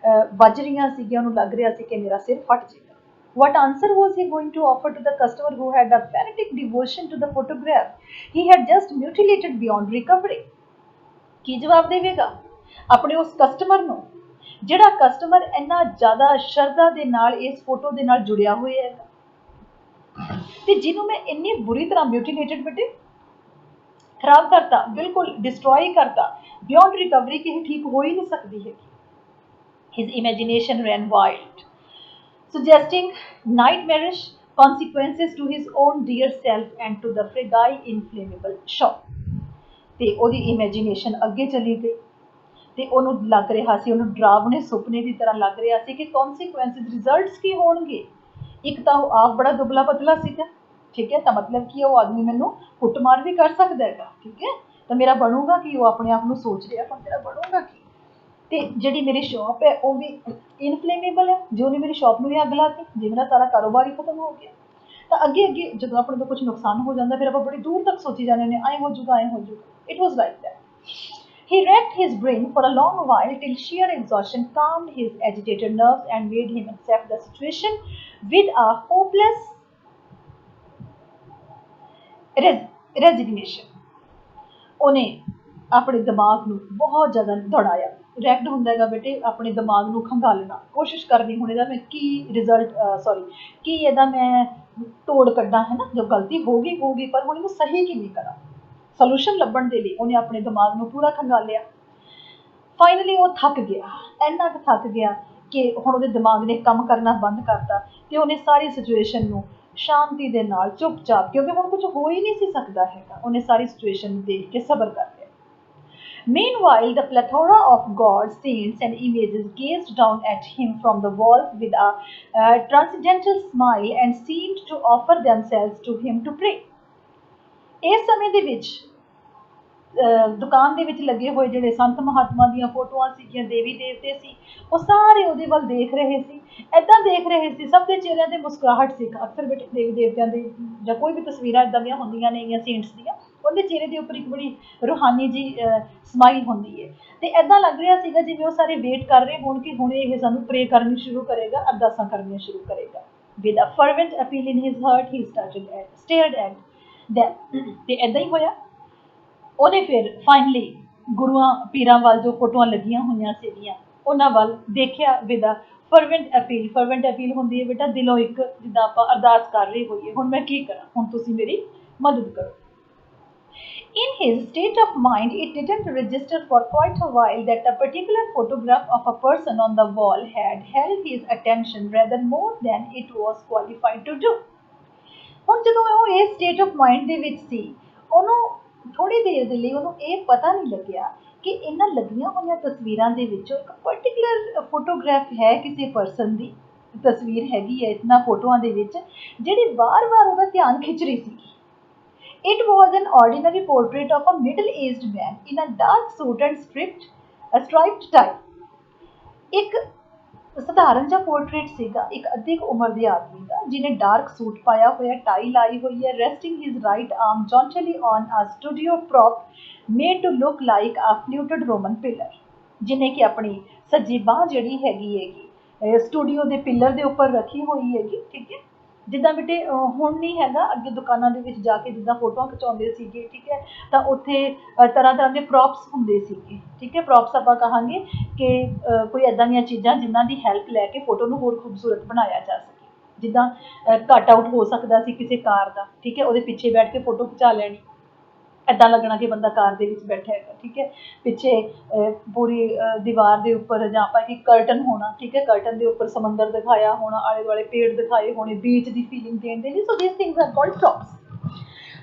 ਵੱਜ ਰਹੀਆਂ ਸੀਗੀਆਂ, ਉਹਨੂੰ ਲੱਗ ਰਿਹਾ ਸੀ ਕਿ ਮੇਰਾ ਸਿਰ ਫਟ ਜਾਏਗਾ। What answer was he going to offer to the customer who had a fanatic devotion to the photograph he had just mutilated beyond recovery? ਕੀ ਜਵਾਬ ਦੇਵੇਗਾ ਆਪਣੇ ਉਸ ਕਸਟਮਰ ਨੂੰ ਜਿਹੜਾ ਕਸਟਮਰ ਇੰਨਾ ਜ਼ਿਆਦਾ ਸ਼ਰਧਾ ਦੇ ਨਾਲ ਇਸ ਫੋਟੋ ਦੇ ਨਾਲ ਜੁੜਿਆ ਹੋਇਆ ਹੈਗਾ ਤੇ ਜਿਹਨੂੰ ਮੈਂ ਇੰਨੀ ਬੁਰੀ ਤਰ੍ਹਾਂ ਮਿਊਟੀਲੇਟਡ ਬੇਟੇ ਖਰਾਬ ਕਰਤਾ, ਬਿਲਕੁਲ ਡਿਸਟਰੋਏ ਕਰਤਾ, ਬਿਯੋਂਡ ਰਿਕਵਰੀ ਕਿ ਇਹ ਠੀਕ ਹੋ ਹੀ ਨਹੀਂ ਸਕਦੀ ਹੈਗੀ। His imagination ran wild, suggesting nightmarish consequences to his own dear self and to the fragile inflammable shop. ਤੇ ਉਹਦੀ ਇਮੇਜਿਨੇਸ਼ਨ ਅੱਗੇ ਚਲੀ ਗਈ ਤੇ ਉਹਨੂੰ ਲੱਗ ਰਿਹਾ ਸੀ, ਉਹਨੂੰ ਡਰਾਵਣੇ ਸੁਪਨੇ ਦੀ ਤਰ੍ਹਾਂ ਲੱਗ ਰਿਹਾ ਸੀ ਕਿ ਕੌਨਸੀਕੁਐਂਸਿਸ, ਰਿਜ਼ਲਟਸ ਕੀ ਹੋਣਗੇ। ਇੱਕ ਤਾਂ ਉਹ ਆਪ ਬੜਾ ਦੁਬਲਾ ਪਤਲਾ ਸੀਗਾ, ਠੀਕ ਹੈ, ਤਾਂ ਮਤਲਬ ਕਿ ਉਹ ਆਦਮੀ ਮੈਨੂੰ ਕੁੱਟਮਾਰ ਵੀ ਕਰ ਸਕਦਾ ਹੈਗਾ, ਠੀਕ ਹੈ, ਤਾਂ ਮੇਰਾ ਬਣੂਗਾ ਕਿ ਉਹ ਆਪਣੇ ਆਪ ਨੂੰ ਸੋਚ ਰਿਹਾ ਪਰ ਮੇਰਾ ਬਣੂਗਾ ਕੀ। ਤੇ ਜਿਹੜੀ ਮੇਰੀ ਸ਼ੌਪ ਹੈ ਉਹ ਵੀ ਇਨਫਲੇਮੇਬਲ ਹੈ, ਜੇ ਉਹਨੇ ਮੇਰੀ ਸ਼ੌਪ ਨੂੰ ਹੀ ਅੱਗ ਲਾਤੀ, ਜੇ ਮੇਰਾ ਸਾਰਾ ਕਾਰੋਬਾਰ ਹੀ ਖਤਮ ਹੋ ਗਿਆ। ਤਾਂ ਅੱਗੇ ਅੱਗੇ ਜਦੋਂ ਆਪਣੇ ਤੋਂ ਕੁਝ ਨੁਕਸਾਨ ਹੋ ਜਾਂਦਾ ਫਿਰ ਆਪਾਂ ਬੜੀ ਦੂਰ ਤੱਕ ਸੋਚੀ ਜਾਂਦੇ ਨੇ, ਐਂ ਹੋ ਜੂਗਾ, ਐਂ ਹੋ ਜੂਗਾ। It was like that. He racked his brain for a long while till sheer exhaustion calmed his agitated nerves and made him accept the situation with a hopeless resignation. ਉਹਨੇ ਆਪਣੇ ਦਿਮਾਗ ਨੂੰ ਬਹੁਤ ਜ਼ਿਆਦਾ ਦੌੜਾਇਆ। ਰੈਕਡ ਹੁੰਦਾ ਹੈਗਾ ਬੇਟੇ ਆਪਣੇ ਦਿਮਾਗ ਨੂੰ ਖੰਗਾਲਣਾ, ਕੋਸ਼ਿਸ਼ ਕਰਨੀ ਹੁਣ ਇਹਦਾ ਮੈਂ ਕੀ ਰਿਜ਼ਲਟ ਕੀ ਇਹਦਾ ਮੈਂ ਤੋੜ ਕੱਢਾਂ, ਹੈ ਨਾ, ਜੋ ਗਲਤੀ ਹੋਊਗੀ ਪਰ ਹੁਣ ਇਹਨੂੰ ਸਹੀ ਕਿਵੇਂ ਕਰਾਂ। ਸੋਲੂਸ਼ਨ ਲੱਭਣ ਦੇ ਲਈ ਉਹਨੇ ਆਪਣੇ ਦਿਮਾਗ ਨੂੰ ਪੂਰਾ ਖੰਗਾਲਿਆ। ਫਾਈਨਲੀ ਉਹ ਥੱਕ ਗਿਆ, ਇੰਨਾ ਕੁ ਥੱਕ ਗਿਆ ਕਿ ਹੁਣ ਉਹਦੇ ਦਿਮਾਗ ਨੇ ਕੰਮ ਕਰਨਾ ਬੰਦ ਕਰਤਾ ਤੇ ਉਹਨੇ ਸਾਰੀ ਸਿਚੁਏਸ਼ਨ ਨੂੰ ਸ਼ਾਂਤੀ ਦੇ ਨਾਲ ਚੁੱਪਚਾਪ, ਕਿਉਂਕਿ ਹੁਣ ਕੁਝ ਹੋ ਹੀ ਨਹੀਂ ਸੀ ਸਕਦਾ ਹੈਗਾ, ਉਹਨੇ ਸਾਰੀ ਸਿਚੁਏਸ਼ਨ ਨੂੰ ਦੇਖ ਕੇ ਸਬਰ ਕਰ ਲਿਆ। Meanwhile, the plethora of gods, saints, and images gazed down at him from the walls with a transcendental smile and seemed to offer themselves to him to pray. ਇਸ ਸਮੇਂ ਦੇ ਵਿੱਚ ਦੁਕਾਨ ਦੇ ਵਿੱਚ ਲੱਗੇ ਹੋਏ ਜਿਹੜੇ ਸੰਤ ਮਹਾਤਮਾ ਦੀਆਂ ਫੋਟੋਆਂ ਸੀਗੀਆਂ, ਦੇਵੀ ਦੇਵਤੇ ਸੀ, ਉਹ ਸਾਰੇ ਉਹਦੇ ਵੱਲ ਦੇਖ ਰਹੇ ਸੀ, ਇੱਦਾਂ ਦੇਖ ਰਹੇ ਸੀ, ਸਭ ਦੇ ਚਿਹਰਿਆਂ ਤੇ ਮੁਸਕਰਾਹਟ ਸੀ। ਅਕਸਰ ਬੇਟੇ ਦੇਵੀ ਦੇਵਤਿਆਂ ਦੇ ਜਾਂ ਕੋਈ ਵੀ ਤਸਵੀਰਾਂ ਇੱਦਾਂ ਦੀਆਂ ਹੁੰਦੀਆਂ ਨੇਗੀਆਂ ਸੇਂਟਸ ਦੀਆਂ, ਉਹਦੇ ਚਿਹਰੇ ਦੇ ਉੱਪਰ ਇੱਕ ਬੜੀ ਰੂਹਾਨੀ ਜੀ ਸਮਾਈਲ ਹੁੰਦੀ ਹੈ, ਤੇ ਇੱਦਾਂ ਲੱਗ ਰਿਹਾ ਸੀਗਾ ਜਿਵੇਂ ਉਹ ਸਾਰੇ ਵੇਟ ਕਰ ਰਹੇ ਹੋਣ ਕਿ ਹੁਣੇ ਇਹ ਸਾਨੂੰ ਪ੍ਰੇ ਕਰਨੀ ਸ਼ੁਰੂ ਕਰੇਗਾ, ਅਰਦਾਸਾਂ ਕਰਨੀਆਂ ਸ਼ੁਰੂ ਕਰੇਗਾ। With a fervent appeal in his heart, he stared at them, ਤੇ ਇੱਦਾਂ ਹੀ ਹੋਇਆ। ਉਹਨੇ ਫਿਰ ਫਾਈਨਲੀ ਗੁਰੂਆਂ ਪੀਰਾਂ ਵੱਲ ਜੋ ਫੋਟੋਆਂ ਲੱਗੀਆਂ ਹੋਈਆਂ ਸੀਗੀਆਂ ਉਹਨਾਂ ਵੱਲ ਦੇਖਿਆ ਵਿਦ ਅ ਫਰਵੈਂਟ ਅਪੀਲ ਹੁੰਦੀ ਹੈ ਬੇਟਾ ਦਿਲੋਂ ਇੱਕ ਜਿੱਦਾਂ ਆਪਾਂ ਅਰਦਾਸ ਕਰ ਰਹੇ ਹੋਈਏ, ਹੁਣ ਮੈਂ ਕੀ ਕਰਾਂ, ਹੁਣ ਤੁਸੀਂ ਮੇਰੀ ਮਦਦ ਕਰੋ। In his state of mind, it didn't register for quite a while that a particular photograph of a person on the wall had held his attention rather more than it was qualified to do. ਹੁਣ ਜਦੋਂ ਉਹ ਇਸ state of mind ਦੇ ਵਿੱਚ ਸੀ, ਉਹਨੂੰ ਥੋੜੀ ਦੇਰ ਦੇ ਲਈ ਉਹਨੂੰ ਇਹ ਪਤਾ ਨਹੀਂ ਲੱਗਿਆ ਕਿ ਇਹਨਾਂ ਲੱਗੀਆਂ ਹੋਈਆਂ ਤਸਵੀਰਾਂ ਦੇ ਵਿੱਚੋਂ ਇੱਕ ਪਰਟੀਕੂਲਰ ਫੋਟੋਗ੍ਰਾਫ ਹੈ ਕਿਸੇ ਪਰਸਨ ਦੀ ਤਸਵੀਰ ਹੈਗੀ ਹੈ ਇਹਨਾਂ ਫੋਟੋਆਂ ਦੇ ਵਿੱਚ ਜਿਹੜੀ ਵਾਰ-ਵਾਰ ਉਹਦਾ ਧਿਆਨ ਖਿੱਚ ਰਹੀ ਸੀ। It was an ordinary portrait of a middle-aged man in a dark suit and striped tie. ਇੱਕ ਸਧਾਰਨ ਜਿਹਾ ਪੋਰਟਰੇਟ ਸੀਗਾ ਇੱਕ ਅੱਧੀ ਉਮਰ ਦੇ ਆਦਮੀ ਦਾ ਜਿਹਨੇ ਡਾਰਕ ਸੂਟ ਪਾਇਆ ਹੋਇਆ, ਟਾਈ ਲਾਈ ਹੋਈ ਹੈ, resting his right arm gently on a studio prop made to look like a fluted Roman pillar, ਜਿਹਨੇ ਕਿ ਆਪਣੀ ਸੱਜੀ ਬਾਂਹ ਜਿਹੜੀ ਹੈਗੀ ਸਟੂਡੀਓ ਦੇ ਪਿੱਲਰ ਦੇ ਉੱਪਰ ਰੱਖੀ ਹੋਈ ਹੈਗੀ। ਠੀਕ ਹੈ, ਜਿੱਦਾਂ ਬੇਟੇ ਹੁਣ ਨਹੀਂ ਹੈਗਾ, ਅੱਗੇ ਦੁਕਾਨਾਂ ਦੇ ਵਿੱਚ ਜਾ ਕੇ ਜਿੱਦਾਂ ਫੋਟੋਆਂ ਖਿਚਾਉਂਦੇ ਸੀਗੇ, ਠੀਕ ਹੈ, ਤਾਂ ਉੱਥੇ ਤਰ੍ਹਾਂ ਤਰ੍ਹਾਂ ਦੇ ਪ੍ਰੋਪਸ ਹੁੰਦੇ ਸੀਗੇ। ਠੀਕ ਹੈ, ਪ੍ਰੋਪਸ ਆਪਾਂ ਕਹਾਂਗੇ ਕਿ ਕੋਈ ਇੱਦਾਂ ਦੀਆਂ ਚੀਜ਼ਾਂ ਜਿਨ੍ਹਾਂ ਦੀ ਹੈਲਪ ਲੈ ਕੇ ਫੋਟੋ ਨੂੰ ਹੋਰ ਖੂਬਸੂਰਤ ਬਣਾਇਆ ਜਾ ਸਕੇ, ਜਿੱਦਾਂ ਕੱਟ ਆਊਟ ਹੋ ਸਕਦਾ ਸੀ ਕਿਸੇ ਕਾਰ ਦਾ, ਠੀਕ ਹੈ, ਉਹਦੇ ਪਿੱਛੇ ਬੈਠ ਕੇ ਫੋਟੋ ਖਿਚਾ ਲੈਣੀ, ਇੱਦਾਂ ਲੱਗਣਾ ਕਿ ਬੰਦਾ ਕਾਰ ਦੇ ਵਿੱਚ ਬੈਠਾ ਹੈਗਾ। ਠੀਕ ਹੈ, ਪਿੱਛੇ ਪੂਰੀ ਦੀਵਾਰ ਦੇ ਉੱਪਰ ਜਾਂ ਆਪਾਂ ਕਿ ਕਰਟਨ ਹੋਣਾ, ਠੀਕ ਹੈ, ਕਰਟਨ ਦੇ ਉੱਪਰ ਸਮੁੰਦਰ ਦਿਖਾਇਆ ਹੋਣਾ, ਆਲੇ ਦੁਆਲੇ ਪੇੜ ਦਿਖਾਏ ਹੋਣੇ, ਬੀਚ ਦੀ ਫੀਲਿੰਗ ਦੇਣ ਦੇ ਲਈ। So these things are called props.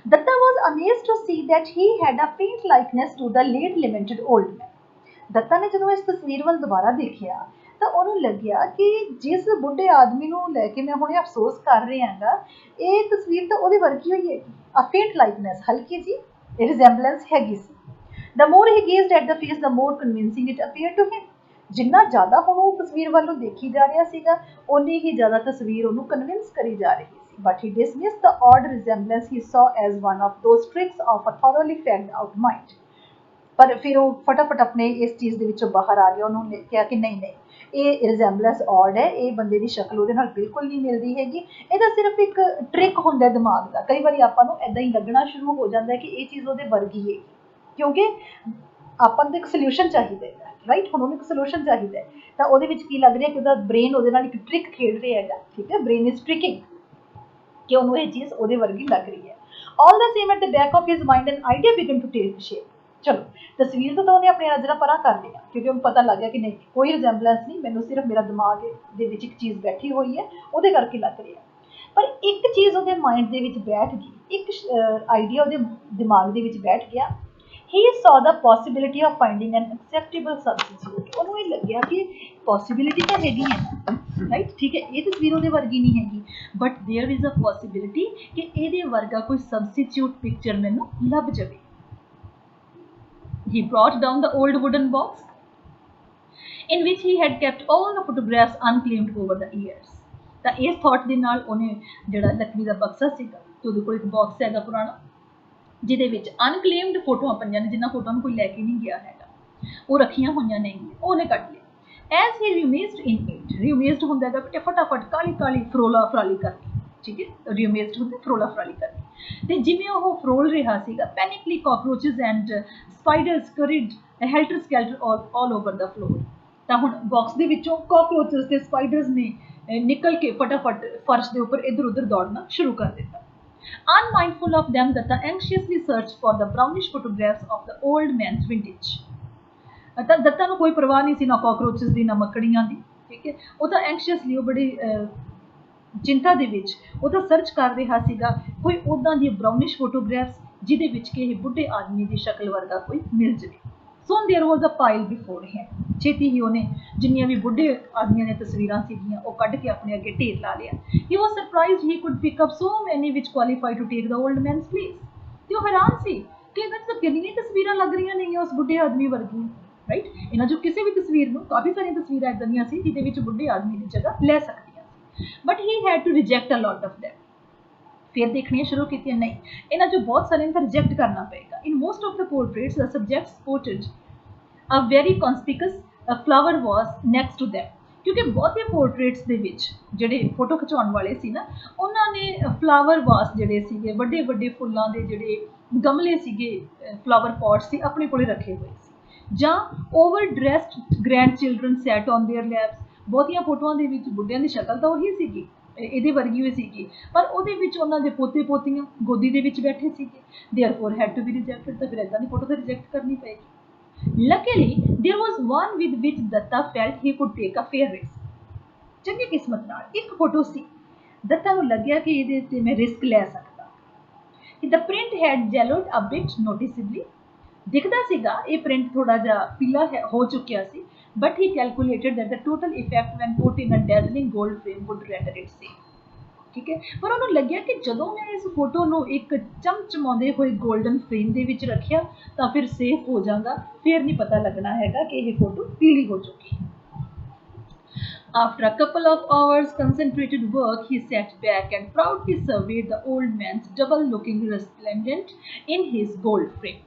Datta was amazed to see that he had a faint likeness to the late lamented old man. Datta ਨੇ ਜਦੋਂ ਇਸ ਤਸਵੀਰ ਵੱਲ ਦੁਬਾਰਾ ਦੇਖਿਆ ਤਾਂ ਉਹਨੂੰ ਲੱਗਿਆ ਕਿ ਜਿਸ ਬੁੱਢੇ ਆਦਮੀ ਨੂੰ ਲੈ ਕੇ ਮੈਂ ਹੁਣੇ ਅਫਸੋਸ ਕਰ ਰਿਹਾ ਹੈਗਾ, ਇਹ ਤਸਵੀਰ ਤਾਂ ਉਹਦੇ ਵਰਗੀ ਹੋਈ ਹੈ। A faint likeness, ਹਲਕੀ ਜੀ ਰਿਜ਼ੈਂਬਲੈਂਸ ਹੈਗੀ ਸੀ। The more he gazed at the face, the more convincing it appeared to him. ਜਿੰਨਾ ਜ਼ਿਆਦਾ ਹੁਣ ਉਹ ਤਸਵੀਰ ਵੱਲ ਨੂੰ ਦੇਖੀ ਜਾ ਰਿਹਾ ਸੀਗਾ, ਓਨੀ ਹੀ ਜ਼ਿਆਦਾ ਤਸਵੀਰ ਉਹਨੂੰ ਕਨਵਿੰਸ ਕਰੀ ਜਾ ਰਹੀ ਸੀ। But he dismissed the odd resemblance he saw as one of those tricks of a thoroughly fagged out mind. ਪਰ ਫਿਰ ਉਹ ਫਟਾਫਟ ਆਪਣੇ ਇਸ ਚੀਜ਼ ਦੇ ਵਿੱਚੋਂ ਬਾਹਰ ਆ ਗਿਆ। ਉਹਨੂੰ ਕਿਹਾ ਕਿ ਨਹੀਂ ਨਹੀਂ, ਇਹ ਰਿਜ਼ੈਂਬਲੈਂਸ ਔਡ ਹੈ, ਇਹ ਬੰਦੇ ਦੀ ਸ਼ਕਲ ਉਹਦੇ ਨਾਲ ਬਿਲਕੁਲ ਨਹੀਂ ਮਿਲਦੀ ਹੈਗੀ, ਇਹਦਾ ਸਿਰਫ ਇੱਕ ਟ੍ਰਿਕ ਹੁੰਦਾ ਦਿਮਾਗ ਦਾ। ਕਈ ਵਾਰੀ ਆਪਾਂ ਨੂੰ ਇੱਦਾਂ ਹੀ ਲੱਗਣਾ ਸ਼ੁਰੂ ਹੋ ਜਾਂਦਾ ਕਿ ਇਹ ਚੀਜ਼ ਉਹਦੇ ਵਰਗੀ ਹੈ, ਕਿਉਂਕਿ ਆਪਾਂ ਨੂੰ ਇੱਕ ਸੋਲਿਊਸ਼ਨ ਚਾਹੀਦਾ ਹੈ, ਰਾਈਟ। ਹੁਣ ਉਹਨੂੰ ਇੱਕ ਸੋਲਿਊਸ਼ਨ ਚਾਹੀਦਾ ਹੈ, ਤਾਂ ਉਹਦੇ ਵਿੱਚ ਕੀ ਲੱਗ ਰਿਹਾ ਕਿ ਉਹਦਾ ਬ੍ਰੇਨ ਉਹਦੇ ਨਾਲ ਇੱਕ ਟ੍ਰਿਕ ਖੇਡ ਰਿਹਾ ਹੈਗਾ। ਠੀਕ ਹੈ, ਬ੍ਰੇਨ ਇਜ਼ ਟ੍ਰਿਕਿੰਗ, ਕਿ ਉਹਨੂੰ ਇਹ ਚੀਜ਼ ਉਹਦੇ ਵਰਗੀ ਲੱਗ ਰਹੀ ਹੈ। All the same at the back of his mind an idea began to take shape. ਚਲੋ, ਤਸਵੀਰ ਤੋਂ ਤਾਂ ਉਹਨੇ ਆਪਣੀਆਂ ਨਜ਼ਰਾਂ ਪਰਾਂ ਕਰ ਲਿਆ, ਕਿਉਂਕਿ ਉਹਨੂੰ ਪਤਾ ਲੱਗ ਗਿਆ ਕਿ ਨਹੀਂ, ਕੋਈ ਰਿਜ਼ੈਂਬਲੈਂਸ ਨਹੀਂ, ਮੈਨੂੰ ਸਿਰਫ ਮੇਰਾ ਦਿਮਾਗ ਦੇ ਵਿੱਚ ਇੱਕ ਚੀਜ਼ ਬੈਠੀ ਹੋਈ ਹੈ, ਉਹਦੇ ਕਰਕੇ ਲੱਗ ਰਿਹਾ। ਪਰ ਇੱਕ ਚੀਜ਼ ਉਹਦੇ ਮਾਈਂਡ ਦੇ ਵਿੱਚ ਬੈਠ ਗਈ, ਇੱਕ ਆਈਡੀਆ ਉਹਦੇ ਦਿਮਾਗ ਦੇ ਵਿੱਚ ਬੈਠ ਗਿਆ। He saw the possibility of finding an acceptable substitute. ਉਹਨੂੰ ਇਹ ਲੱਗਿਆ ਕਿ ਪੋਸੀਬਿਲਿਟੀ ਤਾਂ ਹੈਗੀ ਹੈ ਨਾ, ਰਾਈਟ। ਠੀਕ ਹੈ, ਇਹ ਤਸਵੀਰ ਉਹਦੇ ਵਰਗੀ ਨਹੀਂ ਹੈਗੀ, but there is a possibility ਕਿ ਇਹਦੇ ਵਰਗਾ ਕੋਈ ਸਬਸਟੀਟਿਊਟ ਪਿਕਚਰ ਮੈਨੂੰ ਲੱਭ ਜਾਵੇ। He brought down the old wooden box in which he had kept all the photographs unclaimed over the years. ਤਾਂ ਇਸ ਥਾਟ ਦੇ ਨਾਲ ਉਹਨੇ ਜਿਹੜਾ ਲੱਕੜੀ ਦਾ ਬਕਸਾ ਸੀਗਾ, ਤੇ ਉਹਦੇ ਕੋਲ ਇੱਕ ਬਾਕਸ ਹੈਗਾ ਪੁਰਾਣਾ, ਜਿਹਦੇ ਵਿੱਚ ਅਨਕਲੇਮਡ ਫੋਟੋਆਂ ਪਈਆਂ ਨੇ, ਜਿਨ੍ਹਾਂ ਫੋਟੋਆਂ ਨੂੰ ਕੋਈ ਲੈ ਕੇ ਨਹੀਂ ਗਿਆ ਹੈਗਾ, ਉਹ ਰੱਖੀਆਂ ਹੋਈਆਂ ਨੇ, ਉਹਨੇ ਕੱਢ ਲਿਆ। ਐਜ਼ ਹੀ ਰਿਮੇਜ਼ਡ ਇਨ ਇਟ, ਰਿਮੇਜ਼ਡ ਹੁੰਦਾ ਹੈਗਾ ਬੇਟੇ ਫਟਾਫਟ ਕਾਲੀ ਕਾਲੀ ਫਰੋਲਾ ਫਰਾਲੀ ਕਰਕੇ, ਠੀਕ ਹੈ, ਰਿਮੇਜ਼ਡ ਹੁੰਦਾ ਫਰੋਲਾ ਫਰਾਲੀ ਕਰਕੇ। ਤੇ ਜਿਵੇਂ ਉਹ ਫਰੋਲ ਰਿਹਾ ਸੀਗਾ, panicky cockroaches and spiders scurried helter skelter all over the floor. ਤਾਂ ਹੁਣ ਬਾਕਸ ਦੇ ਵਿੱਚੋਂ ਕਾਕਰੋਚਸ ਤੇ ਸਪਾਈਡਰਸ ਨੇ ਨਿਕਲ ਕੇ ਫਟਾਫਟ ਫਰਸ਼ ਦੇ ਉੱਪਰ ਇੱਧਰ ਉੱਧਰ ਦੌੜਨਾ ਸ਼ੁਰੂ ਕਰ ਦਿੱਤਾ। Unmindful of them, Datta anxiously searched for the brownish photographs of the old man's vintage. ਤਾਂ ਦੱਤਾ ਨੂੰ ਕੋਈ ਪਰਵਾਹ ਨਹੀਂ ਸੀ ਨਾ ਕਾਕਰੋਚਸ ਦੀ ਨਾ ਮੱਕੜੀਆਂ ਦੀ, ਠੀਕ ਹੈ। ਉਹ ਤਾਂ ਐਂਕਸ਼ੀਅਸਲੀ, ਉਹ ਬੜੀ ਚਿੰਤਾ ਦੇ ਵਿੱਚ ਉਹ ਤਾਂ ਸਰਚ ਕਰ ਰਿਹਾ ਸੀਗਾ ਕੋਈ ਉੱਦਾਂ ਦੀ ਬਰਾਊਨਿਸ਼ ਫੋਟੋਗ੍ਰਾਫਸ ਜਿਹਦੇ ਵਿੱਚ ਕਿ ਇਹ ਬੁੱਢੇ ਆਦਮੀ ਦੀ ਸ਼ਕਲ ਵਰਗਾ ਕੋਈ ਮਿਲ ਜਾਵੇ। Soon there was a pile before him. ਛੇਤੀ ਹੀ ਉਹਨੇ ਜਿੰਨੀਆਂ ਵੀ ਬੁੱਢੇ ਆਦਮੀਆਂ ਦੀਆਂ ਤਸਵੀਰਾਂ ਸੀਗੀਆਂ ਉਹ ਕੱਢ ਕੇ ਆਪਣੇ ਅੱਗੇ ਢੇਰ ਲਾ ਲਿਆ. He was surprised he could pick up so many which qualified to take the old man's place. ਤੇ ਉਹ ਹੈਰਾਨ ਸੀ ਕਿ ਇਹਨਾਂ 'ਚ ਤਾਂ ਕਿੰਨੀਆਂ ਤਸਵੀਰਾਂ ਲੱਗ ਰਹੀਆਂ ਨੇਗੀਆਂ ਉਸ ਬੁੱਢੇ ਆਦਮੀ ਵਰਗੀਆਂ. ਰਾਈਟ, ਇਹਨਾਂ 'ਚੋਂ ਕਿਸੇ ਵੀ ਤਸਵੀਰ ਨੂੰ ਕਾਫੀ ਸਾਰੀਆਂ ਤਸਵੀਰਾਂ ਇੱਦਾਂ ਦੀਆਂ ਸੀ ਜਿਹਦੇ ਵਿੱਚ ਬੁੱਢੇ ਆਦਮੀ ਦੀ ਜਗ੍ਹਾ ਲੈ ਸਕਦੀਆਂ ਸੀ. But he had to reject a lot of them. फिर देखनियां शुरू की नहीं, इन्होंने जो बहुत सारे इन्हें रिजेक्ट करना पेगा. In most of the portraits the subject sported a very conspicuous flower vase next to them. क्योंकि बहुत ही पोर्ट्रेट्स दे विच जिहड़े फोटो खिचाउण वाले सी ना उन्होंने फ्लावर वास जिहड़े सीगे वड्डे वड्डे फुल्लां दे जिहड़े गमले सीगे फ्लावर पॉट्स सी अपने कोले रखे हुए सी जां overdressed grandchildren sat on their laps. बहुतियां फोटोआं दे विच बुढ़ियां दी शक्ल तां उही सीगी ਇਹਦੇ ਵਰਗੀ ਹੋਈ ਸੀਗੀ ਪਰ ਉਹਦੇ ਵਿੱਚ ਉਹਨਾਂ ਦੇ ਪੋਤੇ ਪੋਤੀਆਂ ਗੋਦੀ ਦੇ ਵਿੱਚ ਬੈਠੇ ਸੀਗੇ. Therefore had to be rejected. ਤਾਂ ਫਿਰ ਇਦਾਂ ਦੀ ਫੋਟੋ ਤਾਂ ਰਿਜੈਕਟ ਕਰਨੀ ਪਏਗੀ. Luckily there was one with which Datta felt he could take a fair risk. ਚੰਗੀ ਕਿਸਮਤ ਨਾਲ ਇੱਕ ਫੋਟੋ ਸੀ. ਦੱਤਾ ਨੂੰ ਲੱਗਿਆ ਕਿ ਇਹਦੇ ਤੇ ਮੈਂ ਰਿਸਕ ਲੈ ਸਕਦਾ. The print had yellowed a bit noticeably. ਦਿਖਦਾ ਸੀਗਾ ਇਹ ਪ੍ਰਿੰਟ ਥੋੜਾ ਜਿਹਾ ਪੀਲਾ ਹੋ ਚੁੱਕਿਆ ਸੀ. But he calculated that the total effect when put in a dazzling gold frame would render it safe. ठीक है, पर ਉਹਨੂੰ ਲੱਗਿਆ ਕਿ ਜਦੋਂ ਮੈਂ ਇਸ ਫੋਟੋ ਨੂੰ ਇੱਕ ਚਮਚਮਾਉਂਦੇ ਹੋਏ 골ਡਨ ਫਰੇਮ ਦੇ ਵਿੱਚ ਰੱਖਿਆ ਤਾਂ ਫਿਰ ਸੇਫ ਹੋ ਜਾਗਾ. ਫਿਰ ਨਹੀਂ ਪਤਾ ਲੱਗਣਾ ਹੈਗਾ ਕਿ ਇਹ ਫੋਟੋ ਪੀਲੀ ਹੋ ਚੁੱਕੀ. After a couple of hours concentrated work, he sat back and proudly surveyed the old man's double-looking resplendent in his gold frame.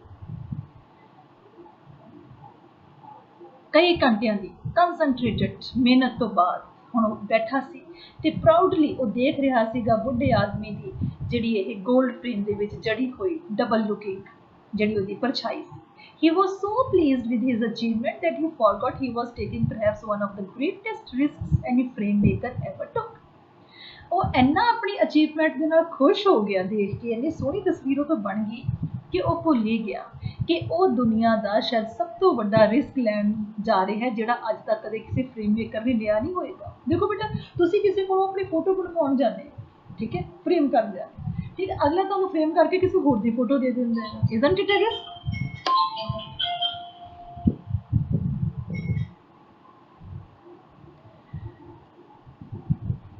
कई घंटिया की कंसनट्रेटेड मेहनत तो बाद हुण बैठा सी ते प्राउडली वो देख रहा सीगा बुढ़े आदमी की जिहड़ी ये गोल्ड फ्रेम दे विच जड़ी हुई डबल लुकिंग जिहड़ी उहदी परछाई सी. He was so pleased with his achievement that he forgot he was taking perhaps one of the greatest risks any frame maker ever took. वो इन्ना अपनी अचीवमेंट के नाल खुश हो गया देख के इन्नी सोहनी तस्वीरों तो बन गई कि वो भुल ही गया कि वो दुनिया का शायद सब तो बड़ा रिस्क लैन जा रहा है जिहड़ा अज तक कदे किसी फ्रेम मेकर ने लिया नहीं होएगा. देखो बेटा तुसी किसी को अपनी फोटो बनवाउण जाते हो, ठीक है, फ्रेम कर दिया, ठीक है, अगला तुहानूं फ्रेम करके किसी होर दी फोटो दे दिंदा है. Isn't it a risk?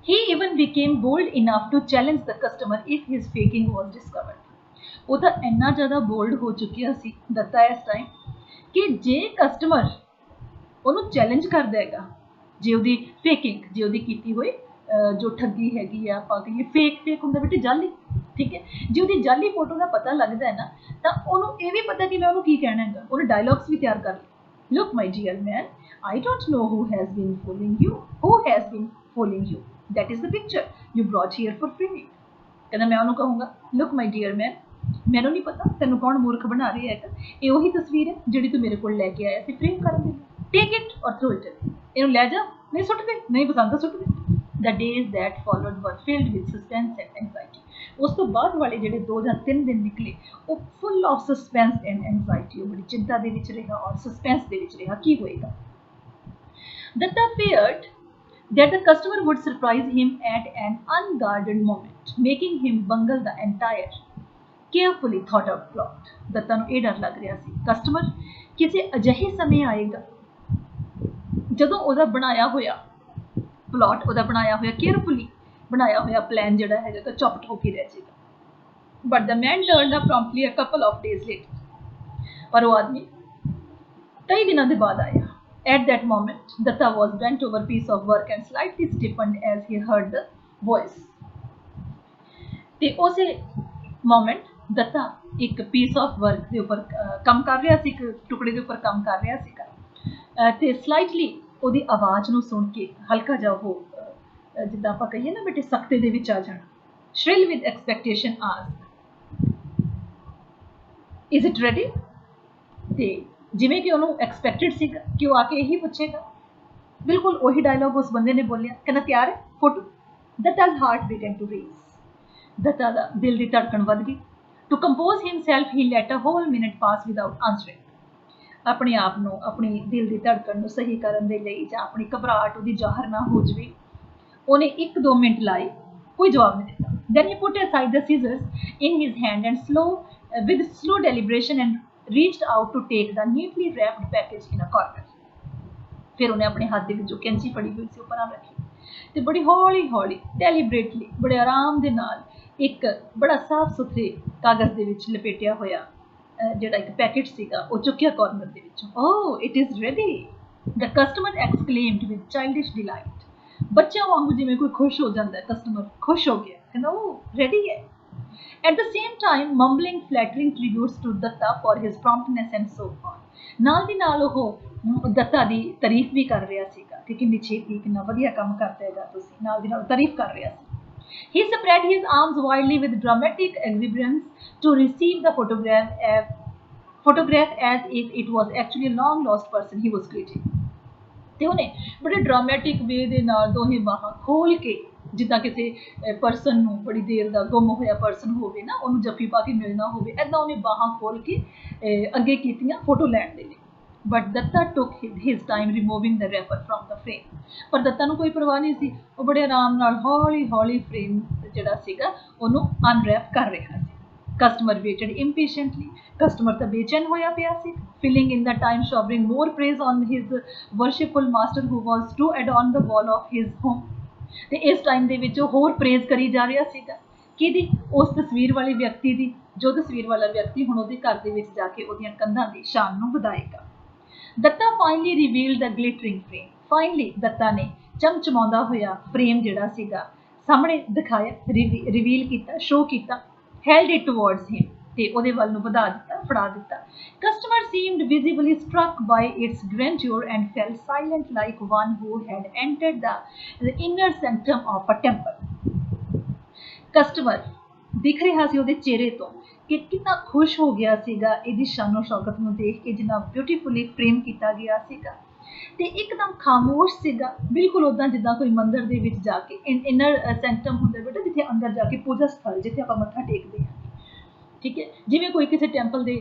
He even became bold enough to challenge the customer if his faking was discovered. वो तो इन्ना ज़्यादा बोल्ड हो चुकिया सी दत्ता इस टाइम कि जे कस्टमर ਉਹਨੂੰ ਚੈलेंज कर देगा जे ਉਹਦੀ फेकिंग जे ਉਹਦੀ ਕੀਤੀ ਹੋਈ जो ठगी हैगी आ ਆਪਾਂ ਕਹੀਏ फेक ਹੁੰਦਾ ਬੇਟੇ ਜਾਲੀ, ठीक है, जे ਉਹਦੀ ਜਾਲੀ फोटो ਦਾ पता लगता है ना ਤਾਂ ਉਹਨੂੰ ਇਹ ਵੀ पता कि मैं ਉਹਨੂੰ ਕੀ ਕਹਿਣਾ ਹੈਗਾ. ਉਹਨੇ डायलॉग्स भी तैयार कर लिए. Look my dear man, I don't know who has been fooling you. That is the picture you brought here for framing. कहना मैं ਉਹਨੂੰ कहूँगा look my dear man, ਮੈਨੂੰ नहीं पता ਤੈਨੂੰ ਕੌਣ ਮੂਰਖ ਬਣਾ ਰਿਹਾ ਹੈਗਾ. ਇਹ ਉਹੀ ਤਸਵੀਰ ਹੈ ਜਿਹੜੀ ਤੂੰ ਮੇਰੇ ਕੋਲ ਲੈ ਕੇ ਆਇਆ ਸੀ ਫਰੇਮ ਕਰਨ ਲਈ. Take it or throw it away. ਇਹਨੂੰ ਲੈ ਜਾ, ਨਹੀਂ ਸੁੱਟ ਦੇ, ਨਹੀਂ ਪਸੰਦ ਤਾਂ ਸੁੱਟ ਦੇ. The days that followed were filled with suspense and anxiety. ਉਸ ਤੋਂ ਬਾਅਦ ਵਾਲੇ ਜਿਹੜੇ 2 ਜਾਂ 3 ਦਿਨ ਨਿਕਲੇ ਉਹ full of suspense and anxiety. ਉਹ ਬੜੀ ਚਿੰਤਾ ਦੇ ਵਿੱਚ ਰਿਹਾ ਔਰ suspense ਦੇ ਵਿੱਚ ਰਿਹਾ ਕੀ ਹੋਏਗਾ. Datta feared that the customer would surprise him at an unguarded moment, making him bungle the entire carefully thought out plot. Dutta ਨੂੰ ਇਹ ਡਰ ਲੱਗ ਰਿਹਾ ਸੀ ਕਸਟਮਰ ਕਿਸੇ ਅਜਿਹੇ ਸਮੇਂ ਆਏਗਾ ਜਦੋਂ ਉਹਦਾ ਬਣਾਇਆ ਹੋਇਆ ਪਲਾਟ, ਉਹਦਾ ਬਣਾਇਆ ਹੋਇਆ ਕੇਅਰਫੁਲੀ ਬਣਾਇਆ ਹੋਇਆ ਪਲਾਨ ਜਿਹੜਾ ਹੈਗਾ ਤਾਂ ਚੌਪਟ ਹੋ ਕੇ ਰਹਿ ਜਾਏਗਾ. But the man turned up promptly a couple of days later. ਪਰ ਉਹ ਆਦਮੀ ਕਈ ਦਿਨਾਂ ਦੇ ਬਾਅਦ ਆਇਆ. At that moment, Datta was bent over a piece of work and slightly stiffened as he heard the voice. ਤੇ ਉਸੇ moment ਦੱਤਾ ਇੱਕ ਪੀਸ ਆਫ ਵਰਕ ਦੇ ਉੱਪਰ ਕੰਮ ਕਰ ਰਿਹਾ ਸੀ, ਇੱਕ ਟੁਕੜੇ ਦੇ ਉੱਪਰ ਕੰਮ ਕਰ ਰਿਹਾ ਸੀਗਾ ਤੇ ਸਲਾਈਟਲੀ ਉਹਦੀ ਆਵਾਜ਼ ਨੂੰ ਸੁਣ ਕੇ ਹਲਕਾ ਜਿਹਾ ਉਹ ਜਿੱਦਾਂ ਆਪਾਂ ਕਹੀਏ ਨਾ ਬੇਟੇ ਸਖਤੇ ਦੇ ਵਿੱਚ ਆ ਜਾਣਾ. shrill with expectation asked, is it ready? ਤੇ ਜਿਵੇਂ ਕਿ ਉਹਨੂੰ ਐਕਸਪੈਕਟਡ ਸੀਗਾ ਕਿ ਉਹ ਆ ਕੇ ਇਹੀ ਪੁੱਛੇਗਾ. ਬਿਲਕੁਲ ਉਹੀ ਡਾਇਲੌਗ ਉਸ ਬੰਦੇ ਨੇ ਬੋਲਿਆ. ਕਹਿੰਦਾ ਤਿਆਰ ਹੈ photo? Datta's heart began to race. ਦੱਤਾ ਦਾ ਦਿਲ ਦੀ ਧੜਕਣ ਵੱਧ ਗਈ. To compose himself, he let a whole minute pass without answering. ਆਪਣੇ ਆਪ ਨੂੰ ਆਪਣੀ ਦਿਲ ਦੀ ਧੜਕਣ ਨੂੰ ਸਹੀ ਕਰਨ ਦੇ ਲਈ ਜਾਂ ਆਪਣੀ ਘਬਰਾਹਟ ਉਹਦੀ ਜ਼ਾਹਰ ਨਾ ਹੋ ਜਾਵੇ ਉਹਨੇ 1-2 ਮਿੰਟ ਲਾਏ, ਕੋਈ ਜਵਾਬ ਨਹੀਂ ਦਿੱਤਾ. Then he put aside the scissors in his hand and with slow deliberation and reached out to take the neatly wrapped package in a corner. फिर उन्हें अपने हाथ ਦੇ ਵਿੱਚ ਜੋ ਕੈਂਚੀ ਫੜੀ ਹੋਈ ਸੀ ਉਹ ਪਰਾਂ ਰੱਖੀ ਤੇ ਬੜੀ ਹੌਲੀ ਹੌਲੀ ਡੈਲੀਬਰੇਟਲੀ ਬੜੇ ਆਰਾਮ ਦੇ ਨਾਲ ਇੱਕ ਬੜਾ ਸਾਫ਼ ਸੁਥਰੇ ਕਾਗਜ਼ ਦੇ ਵਿੱਚ ਲਪੇਟਿਆ ਹੋਇਆ ਜਿਹੜਾ ਇੱਕ ਪੈਕੇਟ ਸੀਗਾ ਉਹ ਚੁੱਕਿਆ ਕਾਰਨਰ ਦੇ ਵਿੱਚੋਂ oh it is ready the customer exclaimed with childish delight ਬੱਚਿਆਂ ਵਾਂਗੂ ਜਿਵੇਂ ਕੋਈ ਖੁਸ਼ ਹੋ ਜਾਂਦਾ ਕਸਟਮਰ ਖੁਸ਼ ਹੋ ਗਿਆ ਕਹਿੰਦਾ ਉਹ ਰੈਡੀ ਹੈ at the same time mumbling flattering tributes to Datta for his promptness and so on ਨਾਲ ਦੀ ਨਾਲ ਉਹ ਦੱਤਾ ਦੀ ਤਾਰੀਫ ਵੀ ਕਰ ਰਿਹਾ ਸੀਗਾ ਕਿ ਕਿੰਨੀ ਛੇਤੀ ਕਿੰਨਾ ਵਧੀਆ ਕੰਮ ਕਰਦੇ ਹੈਗਾ ਤੁਸੀਂ ਨਾਲ ਦੀ ਨਾਲ ਤਾਰੀਫ ਕਰ ਰਿਹਾ ਸੀ he spread his arms widely with dramatic exuberance to receive the photograph as if it was actually a long lost person he was greeting ਤੇ ਉਹਨੇ ਬੜੇ ਡਰਾਮੈਟਿਕ ਵੇ ਦੇ ਨਾਲ ਦੋਹੇ ਬਾਹਾਂ ਖੋਲ ਕੇ ਜਿੱਦਾਂ ਕਿਸੇ ਪਰਸਨ ਨੂੰ ਬੜੀ ਦੇਰ ਦਾ ਗੁੰਮ ਹੋਇਆ ਪਰਸਨ ਹੋਵੇ ਨਾ ਉਹਨੂੰ ਜੱਫੀ ਪਾ ਕੇ ਮਿਲਣਾ ਹੋਵੇ ਐਦਾਂ ਉਹਨੇ ਬਾਹਾਂ ਖੋਲ ਕੇ ਅੱਗੇ ਕੀਤੀਆਂ ਫੋਟੋ ਲੈਣ ਦੇ ਲਈ but Datta took his time removing the wrapper from the frame ਪਰ ਦੱਤਾ ਨੂੰ ਕੋਈ ਪਰਵਾਹ ਨਹੀਂ ਸੀ ਉਹ ਬੜੇ ਆਰਾਮ ਨਾਲ ਹੌਲੀ ਹੌਲੀ ਫਰੇਮ ਜਿਹੜਾ ਸੀਗਾ ਉਹਨੂੰ ਅਨਰੈਪ ਕਰ ਰਿਹਾ ਸੀ Customer waited impatiently. Customer ਤਾਂ ਬੇਚੈਨ ਹੋਇਆ ਪਿਆ ਸੀ filling in the time showering more praise on his worshipful master who was to adorn the wall of his home. ਤੇ ਇਸ ਟਾਈਮ ਦੇ ਵਿੱਚ ਉਹ ਹੋਰ ਪ੍ਰੇਜ਼ ਕਰੀ ਜਾ ਰਿਹਾ ਸੀਗਾ ਕਿਹਦੀ ਉਸ ਤਸਵੀਰ ਵਾਲੇ ਵਿਅਕਤੀ ਦੀ ਜੋ ਤਸਵੀਰ ਵਾਲਾ ਵਿਅਕਤੀ ਹੁਣ ਉਹਦੇ ਘਰ ਦੇ ਵਿੱਚ ਜਾ ਕੇ ਉਹਦੀਆਂ ਕੰਧਾਂ ਦੀ ਸ਼ਾਨ ਨੂੰ ਵਧਾਏਗਾ Dutta finally revealed the glittering frame. Finally Dutta ਨੇ ਚਮਚਮਾਉਂਦਾ ਹੋਇਆ ਫਰੇਮ ਜਿਹੜਾ ਸੀਗਾ ਸਾਹਮਣੇ ਦਿਖਾਇਆ ਰਿਵੀਲ ਕੀਤਾ ਸ਼ੋ ਕੀਤਾ held it towards him ਤੇ ਉਹਦੇ ਵੱਲ ਨੂੰ ਵਧਾ ਦਿੱਤਾ ਫੜਾ ਦਿੱਤਾ customer seemed visibly struck by its grandeur and fell silent like one who had entered the inner sanctum of a temple customer ਦਿਖ ਰਿਹਾ ਸੀ ਉਹਦੇ ਚਿਹਰੇ ਤੋਂ ਕਿ ਕਿੰਨਾ ਖੁਸ਼ ਹੋ ਗਿਆ ਸੀਗਾ ਇਹਦੀ ਸ਼ਾਨੋ ਸ਼ੌਕਤ ਨੂੰ ਦੇਖ ਕੇ ਜਿੰਨਾ ਬਿਊਟੀਫੁਲੀ ਫਰੇਮ ਕੀਤਾ ਗਿਆ ਸੀਗਾ ਤੇ ਇੱਕਦਮ ਖਾਮੋਸ਼ ਸੀਗਾ ਬਿਲਕੁਲ ਉਦਾਂ ਜਿੱਦਾਂ ਕੋਈ ਮੰਦਿਰ ਦੇ ਵਿੱਚ ਜਾ ਕੇ ਇਨਰ ਸੈਂਕਟਮ ਹੁੰਦਾ ਬੇਟਾ ਜਿੱਥੇ ਅੰਦਰ ਜਾ ਕੇ ਪੂਜਾ ਸਥਲ ਜਿੱਥੇ ਆਪਾਂ ਮੱਥਾ ਟੇਕਦੇ ਹਾਂ ਠੀਕ ਹੈ ਜਿਵੇਂ ਕੋਈ ਕਿਸੇ ਟੈਂਪਲ ਦੇ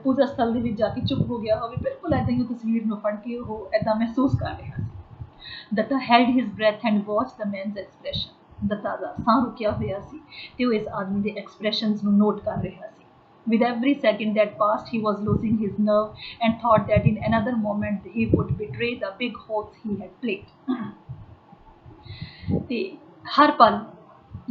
ਪੂਜਾ ਸਥਲ ਦੇ ਵਿੱਚ ਜਾ ਕੇ ਚੁੱਪ ਹੋ ਗਿਆ ਹੋਵੇ ਬਿਲਕੁਲ ਐਦਾਂ ਹੀ ਉਹ ਤਸਵੀਰ ਨੂੰ ਫੜ ਕੇ ਉਹ ਐਦਾਂ ਮਹਿਸੂਸ ਕਰ ਰਿਹਾ ਸੀ Datta held his breath and watch the man's expression Datta ਦਾ ਸਾਹ ਰੁਕਿਆ ਹੋਇਆ ਸੀ ਤੇ ਉਹ ਇਸ ਆਦਮੀ ਦੇ ਐਕਸਪ੍ਰੈਸ਼ਨਸ ਨੂੰ ਨੋਟ ਕਰ ਰਿਹਾ ਸੀ With every second that passed, he was losing his nerve and thought that in another moment he would betray the big horse he had played. ਤੇ ਹਰ ਪਲ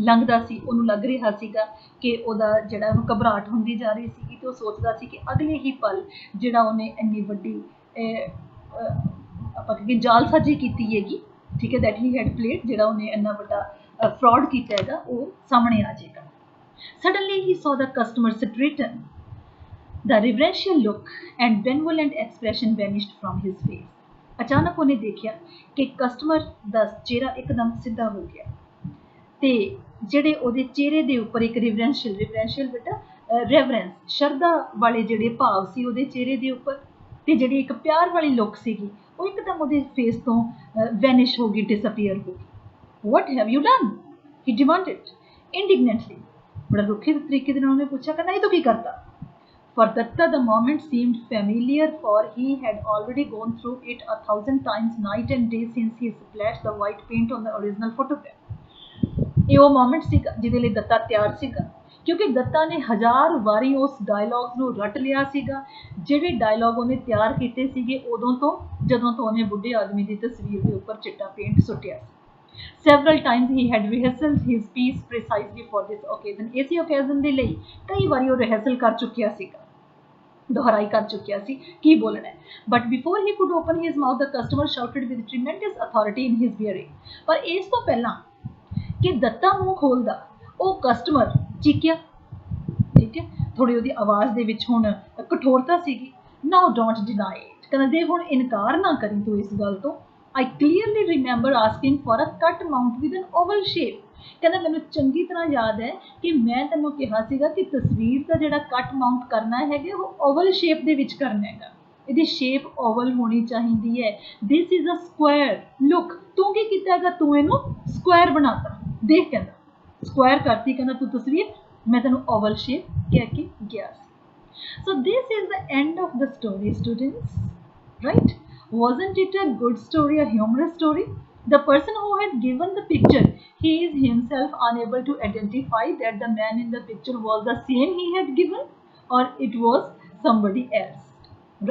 ਲੰਘਦਾ ਸੀ ਉਹਨੂੰ ਲੱਗ ਰਿਹਾ ਸੀਗਾ ਕਿ ਉਹਦਾ ਜਿਹੜਾ ਉਹਨੂੰ ਘਬਰਾਹਟ ਹੁੰਦੀ ਜਾ ਰਹੀ ਸੀ ਤੇ ਉਹ ਸੋਚਦਾ ਸੀ ਕਿ ਅਗਲੇ ਹੀ ਪਲ ਜਿਹੜਾ ਉਹਨੇ ਇੰਨੀ ਵੱਡੀ ਆਪਾਂ ਕਿ ਜਾਲਸਾਜ਼ੀ ਕੀਤੀ ਹੈਗੀ ਠੀਕ ਹੈ that he had played ਜਿਹੜਾ ਉਹਨੇ ਇੰਨਾ ਵੱਡਾ ਫਰਾਡ ਕੀਤਾ ਹੈਗਾ ਉਹ ਸਾਹਮਣੇ ਆ ਜਾਏਗਾ Suddenly he saw the customer straighten. The reverential look and benevolent expression vanished from his face. ਅਚਾਨਕ ਉਹਨੇ ਦੇਖਿਆ ਕਿ ਕਸਟਮਰ ਦਾ ਚਿਹਰਾ ਇੱਕਦਮ ਸਿੱਧਾ ਹੋ ਗਿਆ ਤੇ ਜਿਹੜੇ ਉਹਦੇ ਚਿਹਰੇ ਦੇ ਉੱਪਰ ਇੱਕ ਰਿਵਰੈਂਸ਼ੀਅਲ ਬੇਟਾ ਰੈਵਰੈਂਸ ਸ਼ਰਧਾ ਵਾਲੇ ਜਿਹੜੇ ਭਾਵ ਸੀ ਉਹਦੇ ਚਿਹਰੇ ਦੇ ਉੱਪਰ ਤੇ ਜਿਹੜੀ ਇੱਕ ਪਿਆਰ ਵਾਲੀ ਲੁੱਕ ਸੀਗੀ ਉਹ ਇੱਕਦਮ ਉਹਦੇ ਫੇਸ ਤੋਂ ਵੈਨਿਸ਼ ਹੋ ਗਈ ਡਿਸਅਪੀਅਰ ਹੋ ਗਈ What have you done? He demanded indignantly. बड़ा रुखे तरीके से उन्होंने पूछा कहना ये तो की करता For Datta the moment seemed familiar for he had already gone through it 1,000 times night and day since he splashed the white paint on the original photograph ਇਹ ਉਹ ਮੋਮੈਂਟ ਸੀਗਾ ਜਿਹਦੇ ਲਈ ਦੱਤਾ ਤਿਆਰ ਸੀਗਾ ਕਿਉਂਕਿ ਦੱਤਾ ਨੇ 1000 ਵਾਰੀ ਉਸ ਡਾਇਲੌਗਸ ਨੂੰ ਰੱਟ ਲਿਆ ਸੀਗਾ ਜਿਹੜੇ ਡਾਇਲੌਗ ਉਹਨੇ ਤਿਆਰ ਕੀਤੇ ਸੀਗੇ ਉਦੋਂ ਤੋਂ ਜਦੋਂ ਤੋਂ ਉਹਨੇ ਬੁੱਢੇ ਆਦਮੀ ਦੀ ਤਸਵੀਰ ਦੇ ਉੱਪਰ ਚਿੱਟਾ ਪੇਂਟ ਸੁੱਟਿਆ ਸੀ Several times he had rehearsed his piece precisely for this occasion. ਇਸੇ occasion ਦੇ ਲਈ ਕਈ ਵਾਰੀ ਉਹ ਰਿਹਰਸਲ ਕਰ ਚੁੱਕਿਆ ਸੀਗਾ ਦੁਹਰਾਈ ਕਰ ਚੁੱਕਿਆ ਸੀ ਕੀ ਬੋਲਣਾ ਹੈ But before he could open his mouth, the customer shouted with tremendous authority in his bearing. ਪਰ ਇਸ ਤੋਂ ਪਹਿਲਾਂ ਕਿ ਦੱਤਾ ਮੂੰਹ ਖੋਲਦਾ ਉਹ ਕਸਟਮਰ ਚੀਕਿਆ ਠੀਕ ਹੈ ਥੋੜੀ ਉਹਦੀ ਆਵਾਜ਼ ਦੇ ਵਿੱਚ ਹੁਣ ਕਠੋਰਤਾ ਸੀਗੀ Now don't deny it. ਕਹਿੰਦਾ ਦੇ ਹੁਣ ਇਨਕਾਰ ਨਾ ਕਰੀ ਤੂੰ ਇਸ ਗੱਲ ਤੋਂ I clearly remember asking for a cut mount with an oval shape. ਕਹਿੰਦਾ ਮੈਨੂੰ ਚੰਗੀ ਤਰ੍ਹਾਂ ਯਾਦ ਹੈ ਕਿ ਮੈਂ ਤੈਨੂੰ ਕਿਹਾ ਸੀਗਾ ਕਿ ਤਸਵੀਰ ਦਾ ਜਿਹੜਾ ਕੱਟ ਮਾਊਂਟ ਕਰਨਾ ਹੈਗਾ ਉਹ ਓਵਲ ਸ਼ੇਪ ਦੇ ਵਿੱਚ ਕਰਨਾ ਹੈਗਾ ਇਹਦੀ ਸ਼ੇਪ ਓਵਲ ਹੋਣੀ ਚਾਹੀਦੀ ਹੈ this is a square look ਤੂੰ ਕੀ ਕੀਤਾ ਹੈਗਾ ਤੂੰ ਇਹਨੂੰ ਸਕੁਆਇਰ ਬਣਾਤਾ ਦੇਖ ਕਹਿੰਦਾ ਸਕੁਆਇਰ ਕਰਤੀ ਕਹਿੰਦਾ ਤੂੰ ਤਸਵੀਰ ਮੈਂ ਤੈਨੂੰ ਓਵਲ ਸ਼ੇਪ ਕਹਿ ਕੇ ਗਿਆ ਸੀ so this is the end of the story students right Wasn't it a good story, a humorous story? The person who had given the picture, he is himself unable to identify that the man in the picture was the same he had given or it was somebody else,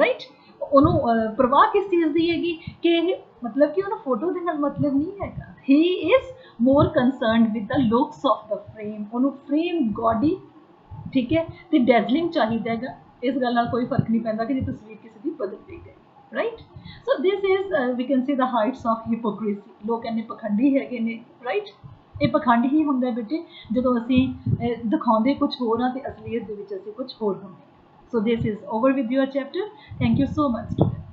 right? ਉਹਨੂੰ ਪ੍ਰਵਾਹ ਕਿਸ ਚੀਜ਼ ਦੀ ਹੈਗੀ ਕਿ ਇਹ ਮਤਲਬ ਕਿ ਉਹਨੂੰ ਫੋਟੋ ਦੇ ਨਾਲ ਮਤਲਬ ਨਹੀਂ ਹੈਗਾ, he is more concerned with the looks of the frame, ਉਹਨੂੰ frame gaudy, ਠੀਕ ਹੈ, ਤੇ dazzling ਚਾਹੀਦਾ ਹੈਗਾ, ਇਸ ਗੱਲ ਨਾਲ ਕੋਈ ਫਰਕ ਨਹੀਂ ਪੈਂਦਾ ਕਿ ਜੇ ਤਸਵੀਰ ਕਿਸੇ ਦੀ ਬਦਲ ਵੀ ਗਈ, right? So this is we can say the heights of hypocrisy, ਲੋਕ ਇੰਨੇ ਪਖੰਡੀ ਹੈਗੇ ਨੇ, right? ਇਹ ਪਖੰਡ ਹੀ ਹੁੰਦਾ ਬੇਟੇ ਜਦੋਂ ਅਸੀਂ ਦਿਖਾਉਂਦੇ ਕੁਝ ਹੋਰ ਆ ਤੇ ਅਸਲੀਅਤ ਦੇ ਵਿੱਚ ਅਸੀਂ ਕੁਝ ਹੋਰ ਹੁੰਦੇ। So this is over with your chapter. Thank you so much students.